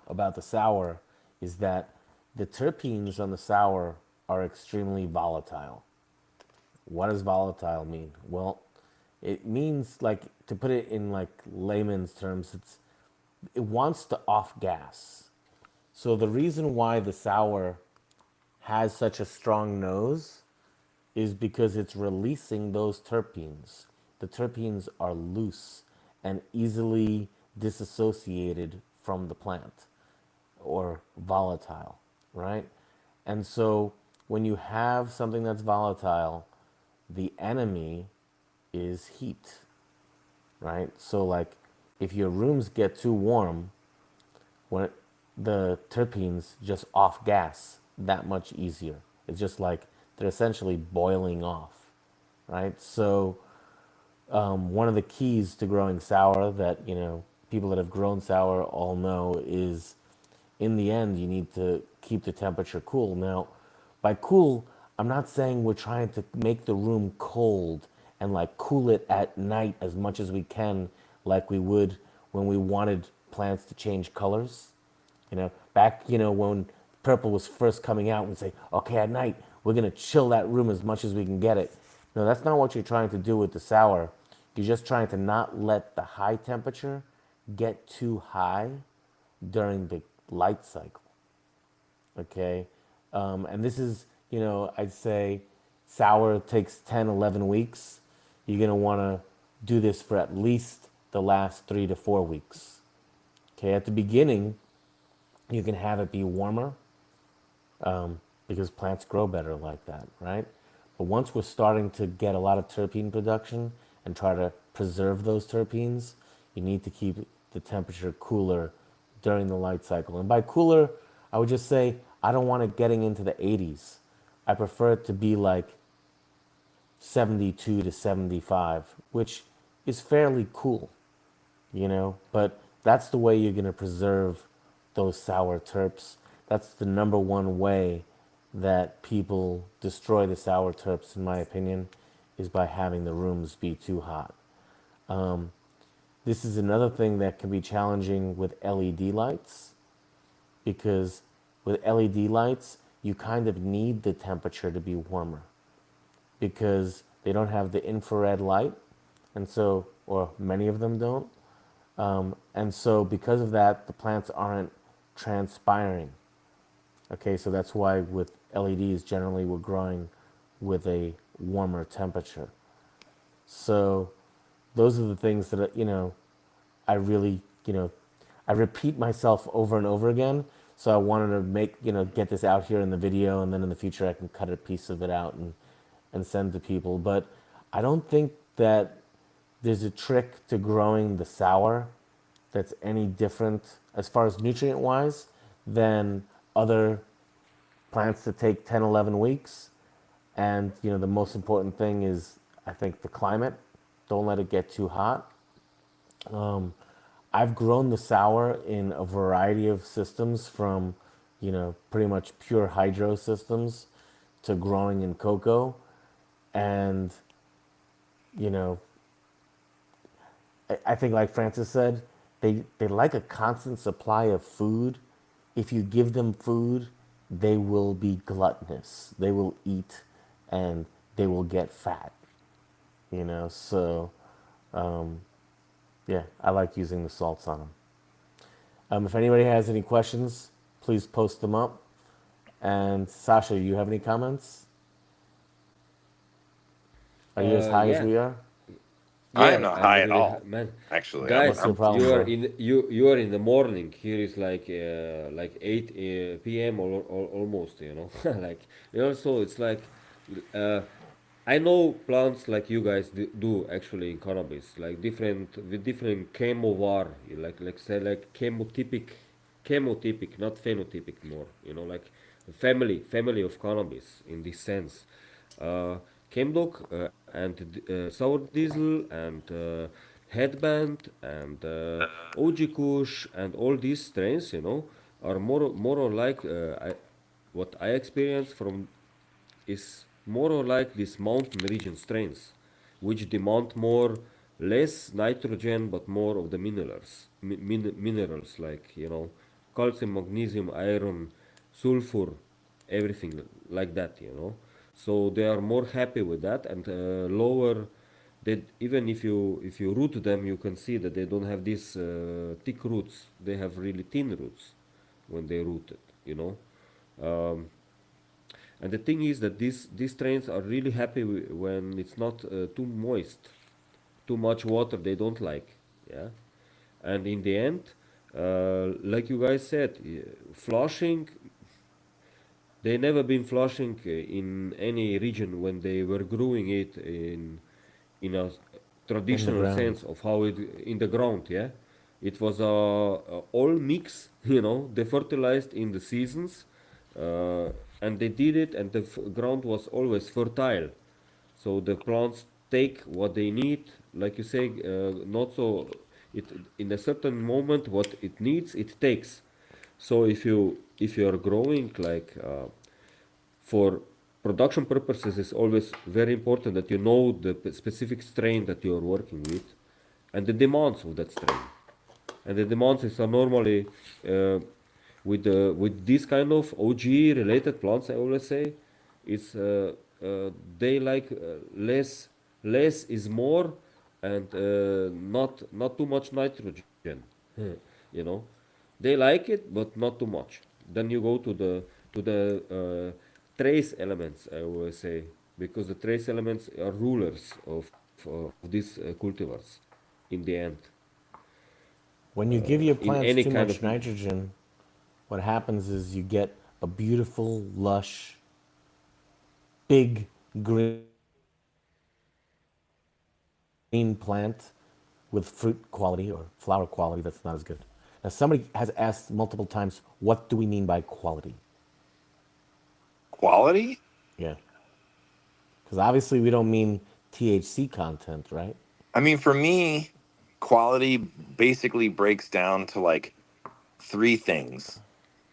about the sour is that the terpenes on the sour are extremely volatile. What does volatile mean? Well, it means, like, to put it in like layman's terms, it wants to off gas. So the reason why the sour has such a strong nose is because it's releasing those terpenes. The terpenes are loose and easily disassociated from the plant or volatile, right? And so when you have something that's volatile, the enemy is heat, right? So like if your rooms get too warm, when the terpenes just off gas that much easier. It's just like they're essentially boiling off, right? So one of the keys to growing sour that people that have grown sour all know is, in the end, you need to keep the temperature cool. Now, by cool, I'm not saying we're trying to make the room cold and like cool it at night as much as we can, like we would when we wanted plants to change colors. Back, when purple was first coming out, we'd say, okay, at night, we're going to chill that room as much as we can get it. No, that's not what you're trying to do with the sour. You're just trying to not let the high temperature get too high during the light cycle. Okay. And this is, I'd say sour takes 10, 11 weeks. you're going to want to do this for at least the last 3 to 4 weeks. Okay, at the beginning, you can have it be warmer because plants grow better like that, right? But once we're starting to get a lot of terpene production and try to preserve those terpenes, you need to keep the temperature cooler during the light cycle. And by cooler, I would just say I don't want it getting into the 80s. I prefer it to be like 72 to 75, which is fairly cool, but that's the way you're going to preserve those sour terps. That's the number one way that people destroy the sour terps, in my opinion, is by having the rooms be too hot. This is another thing that can be challenging with LED lights, because with LED lights, you kind of need the temperature to be warmer because they don't have the infrared light, and so, or many of them don't. And so because of that, the plants aren't transpiring. Okay, so that's why with LEDs, generally we're growing with a warmer temperature. So those are the things that, I really, I repeat myself over and over again. So I wanted to get this out here in the video, and then in the future I can cut a piece of it out and send to people. But I don't think that there's a trick to growing the sour that's any different as far as nutrient wise than other plants that take 10, 11 weeks. And, the most important thing is, I think, the climate. Don't let it get too hot. I've grown the sour in a variety of systems, from, pretty much pure hydro systems to growing in cocoa. And, I think, like Francis said, they like a constant supply of food. If you give them food, they will be gluttonous. They will eat and they will get fat, So, yeah, I like using the salts on them. If anybody has any questions, please post them up. And Sasha, you have any comments? Are you as high as Yeah, we are? I am yeah, not I'm high at really all. man. Actually, What's Guys, your I'm problem, you are bro? in you are in the morning. Here is like 8 p.m. or almost, like so it's like uh, I know plants like you guys do actually in cannabis, like different with different chemovar, like say like chemotypic, not phenotypic more, like family of cannabis in this sense. Uh, Chemdog and Sour Diesel and Headband and OG Kush and all these strains, are more or like what I experienced from is more or like these mountain region strains, which demand less nitrogen but more of the minerals like calcium, magnesium, iron, sulfur, everything like that. So they are more happy with that and lower. That even if you root them, you can see that they don't have these thick roots. They have really thin roots when they rooted. Um, and the thing is that these strains are really happy when it's not too moist, too much water. They don't like, yeah. And in the end, like you guys said, flushing. They never been flushing in any region when they were growing it in a In the traditional ground. sense of how it in the ground. Yeah, it was a all mix. They fertilized in the seasons, uh, and they did it, and the ground was always fertile. So the plants take what they need, like you say, not so. It in a certain moment what it needs, it takes. So if you are growing like for production purposes, it's always very important that you know the specific strain that you are working with and the demands of that strain. And the demands is normally uh, with this kind of OG related plants. I always say, it's they like less is more, and not too much nitrogen. you know, they like it, but not too much. Then you go to the trace elements. I always say, because the trace elements are rulers of of these cultivars in the end. When you give your In plants any too kind much of nitrogen, what happens is you get a beautiful, lush, big green plant with fruit quality or flower quality that's not as good. Now, somebody has asked multiple times, what do we mean by quality? Quality? Yeah. Because obviously we don't mean THC content, right? I mean, for me, quality basically breaks down to like three things.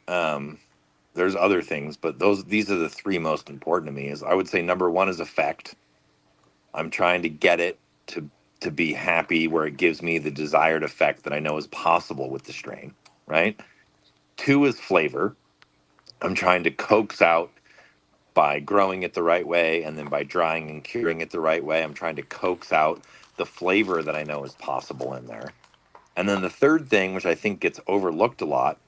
Um, there's other things, but these are the three most important to me. Is I would say number one is effect. I'm trying to get it to be happy where it gives me the desired effect that I know is possible with the strain, right? Two is flavor. I'm trying to coax out by growing it the right way and then by drying and curing it the right way. I'm trying to coax out the flavor that I know is possible in there. And then the third thing, which I think gets overlooked a lot,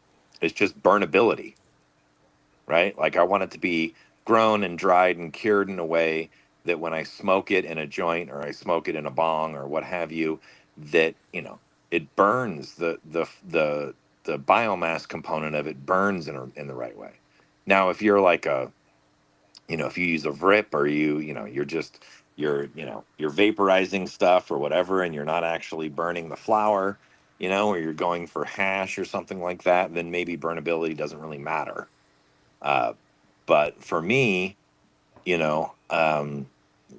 is just burnability, right? Like I want it to be grown and dried and cured in a way that when I smoke it in a joint or I smoke it in a bong or what have you, that it burns the biomass component of it burns in the right way. Now, if you're like if you use a vrip or you're vaporizing stuff or whatever, and you're not actually burning the flower, or you're going for hash or something like that, then maybe burnability doesn't really matter. Uh, but for me, you know, um,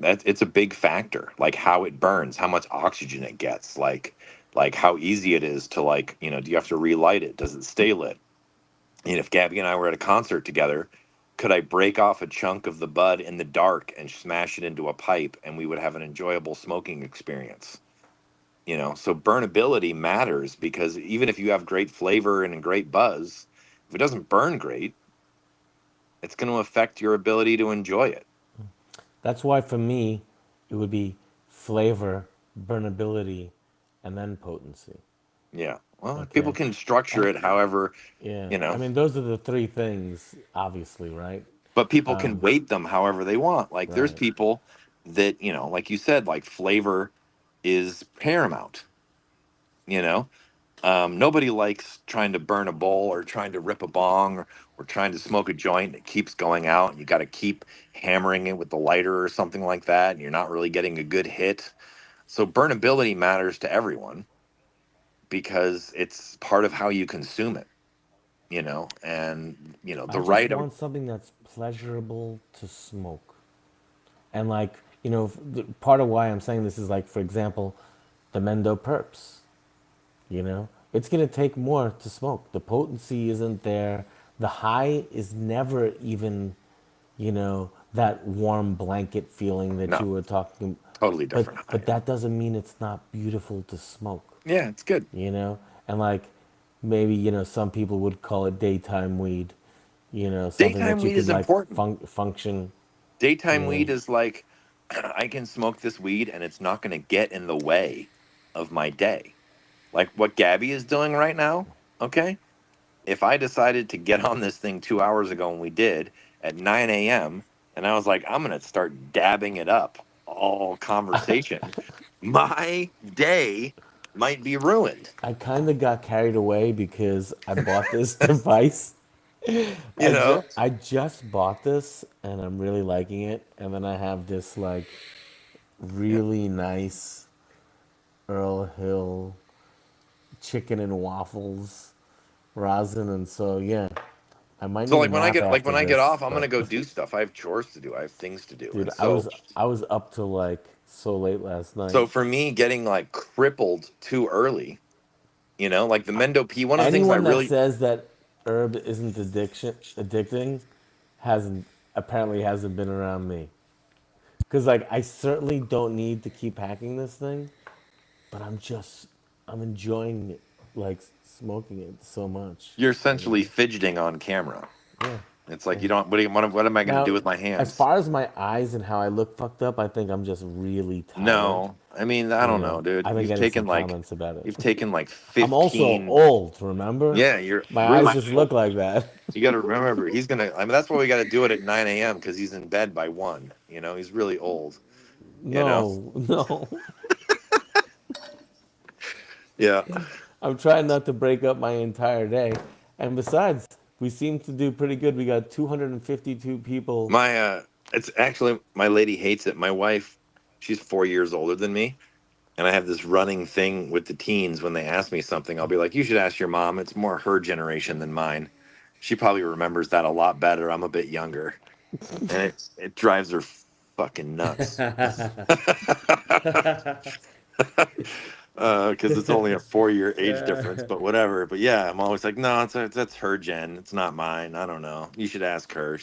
that it's a big factor, like how it burns, how much oxygen it gets, like how easy it is to do you have to relight it? Does it stay lit? And if Gabby and I were at a concert together, could I break off a chunk of the bud in the dark and smash it into a pipe and we would have an enjoyable smoking experience? So burnability matters because even if you have great flavor and a great buzz, if it doesn't burn great, it's going to affect your ability to enjoy it. That's why for me, it would be flavor, burnability, and then potency. Yeah. Well, people Okay. can structure And it however, yeah, you I know, mean, those are the three things, obviously, right? but people can weight them however they want. Like there's Right. people that, like you said, like flavor is paramount, you know? Nobody likes trying to burn a bowl or trying to rip a bong or trying to smoke a joint that keeps going out and you got to keep hammering it with the lighter or something like that. And you're not really getting a good hit. So burnability matters to everyone because it's part of how you consume it, and I the just right. want something that's pleasurable to smoke. And like, part of why I'm saying this is like, for example, the Mendo Perps. It's going to take more to smoke. The potency isn't there. The high is never even, that warm blanket feeling that No, you were talking. totally But different high. but that doesn't mean it's not beautiful to smoke. Yeah, it's good. And like, maybe some people would call it daytime weed. Something Daytime that you weed could is like important. function. Daytime You weed know, is like I can smoke this weed and it's not going to get in the way of my day. Like what Gabby is doing right now, okay? If I decided to get on this thing 2 hours ago and we did at 9 a.m., and I was like, I'm going to start dabbing it up all conversation, my day might be ruined. I kind of got carried away because I bought this device. You know? I just bought this and I'm really liking it. And then I have this like Yeah. really nice Earl Hill chicken and waffles rosin. And so, yeah, I might So need a nap when after I get this. off, I'm going to But, go do stuff. I have chores to do. I have things to do. dude, And I so was I was up till like so late last night. so for me getting like crippled too early, like the Mendo P, one of the things I Anyone that really says that herb isn't addicting hasn't apparently hasn't been around me. Cause like I certainly don't need to keep hacking this thing, but I'm enjoying it, like smoking it so much. you're You know? essentially fidgeting on camera. Yeah, It's like yeah. you don't what am I going to do Now, with my as hands? far as my eyes and how I look fucked up, I think I'm just really tired. No. I mean, I don't know, dude. I've been getting some comments about it. You've taken like I'm also 15. old, remember? Yeah, you're My eyes just relax. look like that. You got to remember, I mean, that's why we got to do it at 9 a.m. because he's in bed by 1. He's really old. you know? No, no. Yeah. I'm trying not to break up my entire day. And besides, we seem to do pretty good. We got 252 people. My it's actually my lady hates it. My wife, she's 4 years older than me, and I have this running thing with the teens when they ask me something, I'll be like, "You should ask your mom. It's more her generation than mine. She probably remembers that a lot better. I'm a bit younger." And it drives her fucking nuts. Because it's only a 4 year age difference, but whatever. But yeah, I'm always like, no, that's her gen. It's not mine. I don't know. You should ask her.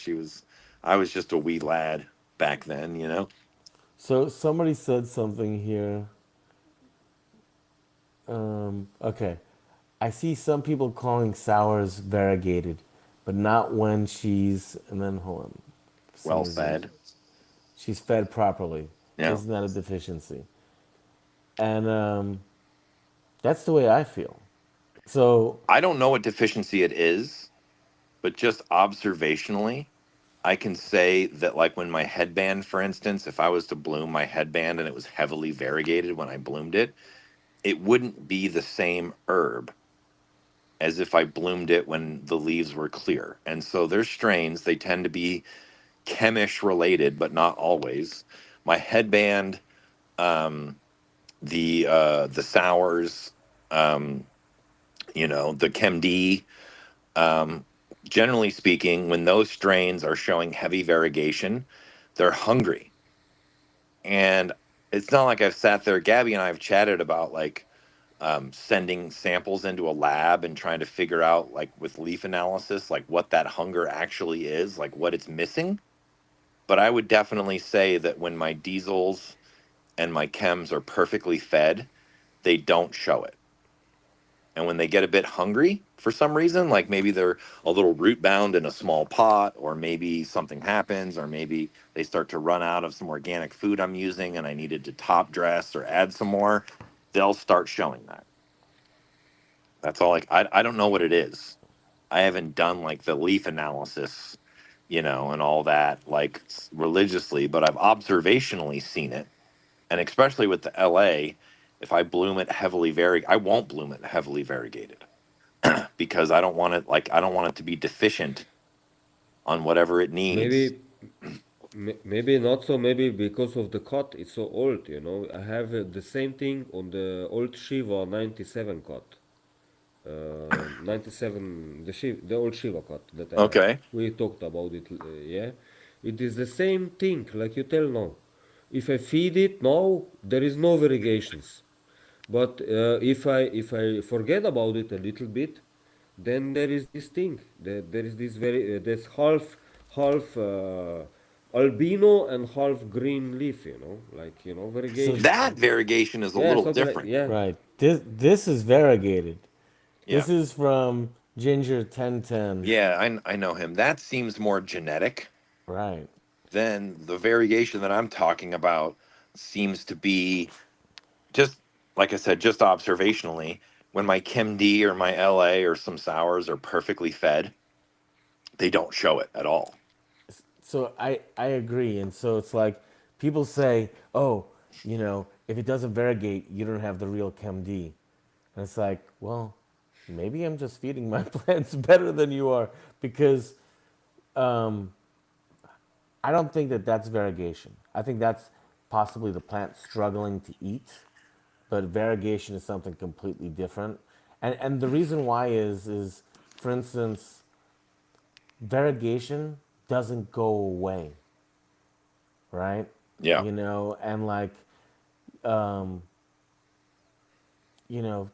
I was just a wee lad back then, you know? So somebody said something here. Okay. I see some people calling sours variegated, but not when she's, and then hold on. For some Well reason, fed. she's fed properly. Yeah. Isn't that a deficiency? And that's the way I feel. So, I don't know what deficiency it is, but just observationally, I can say that, like, when my headband, for instance, if I was to bloom my headband and it was heavily variegated when I bloomed it, it wouldn't be the same herb as if I bloomed it when the leaves were clear. And so there's strains, they tend to be chemish related, but not always. My headband, um, the sours, um, the Chem D, um, generally speaking, when those strains are showing heavy variegation, they're hungry. And it's not like I've sat there, Gabby and I have chatted about, like, sending samples into a lab and trying to figure out, like, with leaf analysis, like what that hunger actually is, like what it's missing. But I would definitely say that when my diesels and my chems are perfectly fed, they don't show it. And when they get a bit hungry for some reason, like maybe they're a little root bound in a small pot, or maybe something happens, or maybe they start to run out of some organic food I'm using and I needed to top dress or add some more, they'll start showing that. That's all. Like, I don't know what it is. I haven't done like the leaf analysis, and all that, like, religiously, but I've observationally seen it. And especially with the LA, if I bloom it heavily I won't bloom it heavily variegated because I don't want it to be deficient on whatever it needs. Maybe maybe not so, maybe because of the cut, it's so old, you know. I have the same thing on the old Shiva 97 cut. 97, the old Shiva cut that I have. Okay. We talked about it, yeah. It is the same thing, like you tell now. If I feed it now, there is no variegations. But if I forget about it a little bit, then there is this thing. There is this half albino and half green leaf. Like so variegation. That variegation is a Yeah, little something like different. yeah. right. This is variegated. Yeah. This is from Ginger 1010. Yeah, I know him. That seems more genetic. Right. Then the variegation that I'm talking about seems to be just, like I said, just observationally. When my Chem D or my LA or some sours are perfectly fed, they don't show it at all. So I agree. And so it's like people say, oh, if it doesn't variegate, you don't have the real Chem D. And it's like, well, maybe I'm just feeding my plants better than you are because I don't think that that's variegation. I think that's possibly the plant struggling to eat, but variegation is something completely different. And the reason why is for instance, variegation doesn't go away, right? Yeah. And like um, you know,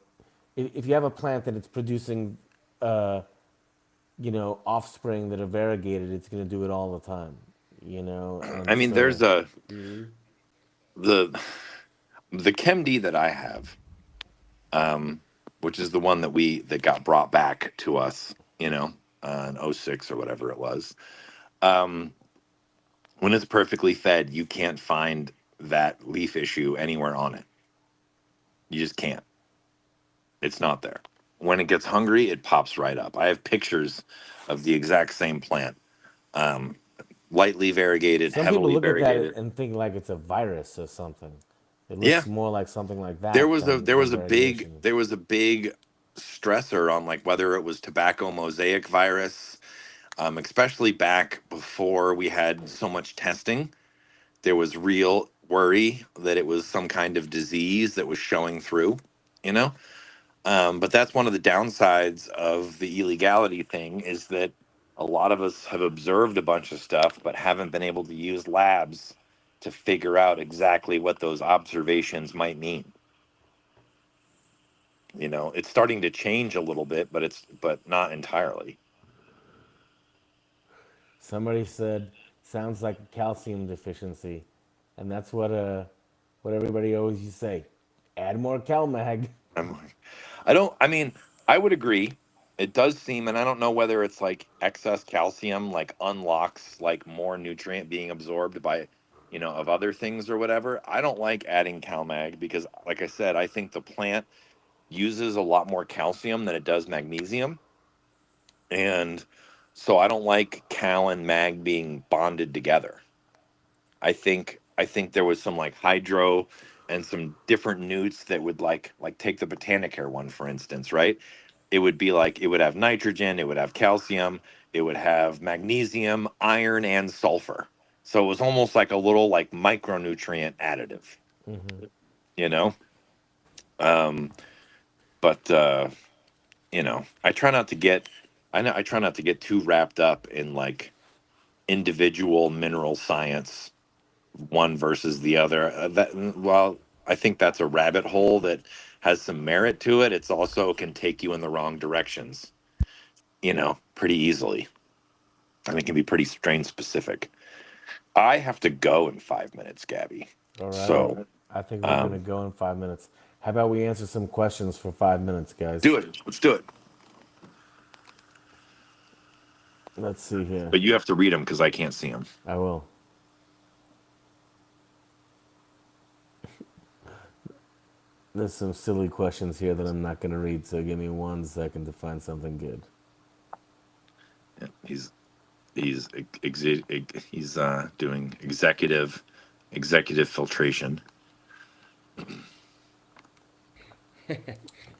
if you have a plant that it's producing uh, offspring that are variegated, it's going to do it all the time, I and mean, so the the Chem D that I have, um, which is the one that got brought back to us, in '06 or whatever it was. Um, when it's perfectly fed, you can't find that leaf issue anywhere on it. You just can't. It's not there. When it gets hungry, it pops right up. I have pictures of the exact same plant. Um, lightly variegated, Some people heavily look at that variegated. and think like it's a virus or something. It Yeah, looks more like something like that there than was a big variegation. stressor on like whether it was tobacco mosaic virus, especially back before we had so much testing. There was real worry that it was some kind of disease that was showing through, you know. But that's one of the downsides of the illegality thing is that a lot of us have observed a bunch of stuff, but haven't been able to use labs to figure out exactly what those observations might mean. You know, it's starting to change a little bit, but not entirely. Somebody said, sounds like a calcium deficiency. And that's what everybody always used to say. Add more CalMag. I'm like, I mean, I would agree. It does seem, and I don't know whether it's like excess calcium like unlocks like more nutrient being absorbed by, of other things or whatever. I don't like adding CalMag because, like I said, I think the plant uses a lot more calcium than it does magnesium. And so I don't like cal and mag being bonded together. I think there was some like hydro and some different newts that would like take the Botanicare one for instance, right? It would be like it would have nitrogen, it would have calcium, it would have magnesium, iron, and sulfur. So it was almost like a little like micronutrient additive, you know. Um, but I try not to get I try not to get too wrapped up in like individual mineral science one versus the other. Well, I think that's a rabbit hole that has some merit to it. It's also can take you in the wrong directions, pretty easily, and it can be pretty strain specific. I have to go in 5 minutes, Gabby. Alrighty. So I think we're going to um, go in 5 minutes. How about we answer some questions for 5 minutes, do guys? it. Let's do it. Let's see here. But you have to read them because I can't see them. I will. There's some silly questions here that I'm not going to read, so give me 1 second to find something good. Yeah, he's doing executive filtration.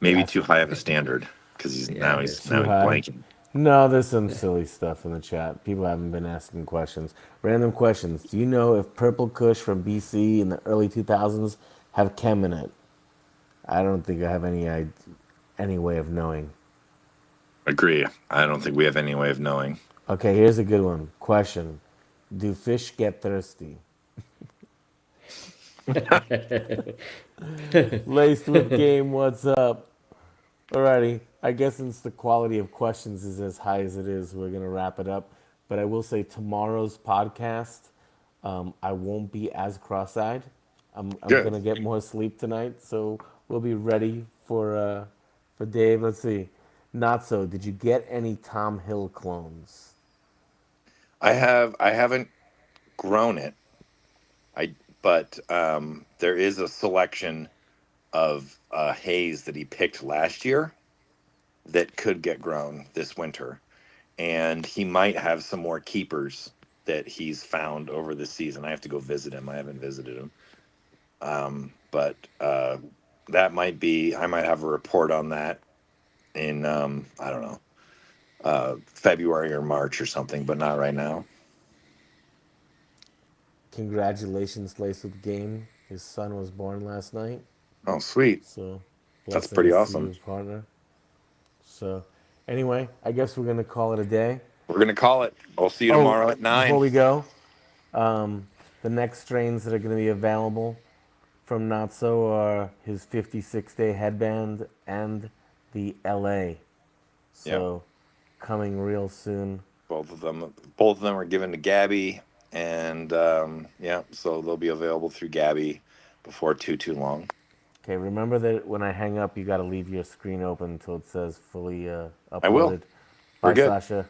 Maybe I, too high of a standard because he's Yeah, now he's yes. now Too he's high? blanking. No, there's some silly stuff in the chat. People haven't been asking questions. Random questions. Do you know if Purple Kush from BC in the early 2000s have chem in it? I don't think I have any way of knowing. Agree. I don't think we have any way of knowing. Okay, here's a good one. Question. Do fish get thirsty? Laced with game, what's up? Alrighty. I guess since the quality of questions is as high as it is, we're gonna wrap it up. But I will say tomorrow's podcast, I won't be as cross-eyed. I'm Good. gonna get more sleep tonight, so we'll be ready for Dave. Let's see. Not so. Did you get any Tom Hill clones? I haven't grown it. I but there is a selection of haze that he picked last year that could get grown this winter, and he might have some more keepers that he's found over the season. I have to go visit him. I haven't visited him, but that might be. I might have a report on that in I don't know, February or March or something, but not right now. Congratulations, Laced with Game. His son was born last night, Oh, sweet. so That's pretty blessings to awesome. you, partner. So, anyway, I guess we're gonna call it a day. We're gonna call it. I'll see you Oh, tomorrow at before 9. we go, the next strains that are going to be available from Notso are his 56-day headband and the LA. Yeah, So coming real soon. both of them are given to Gabby, and yeah, so they'll be available through Gabby before too long. Okay, remember that when I hang up, you got to leave your screen open until it says fully I will. uploaded. We're Bye, good. Sasha.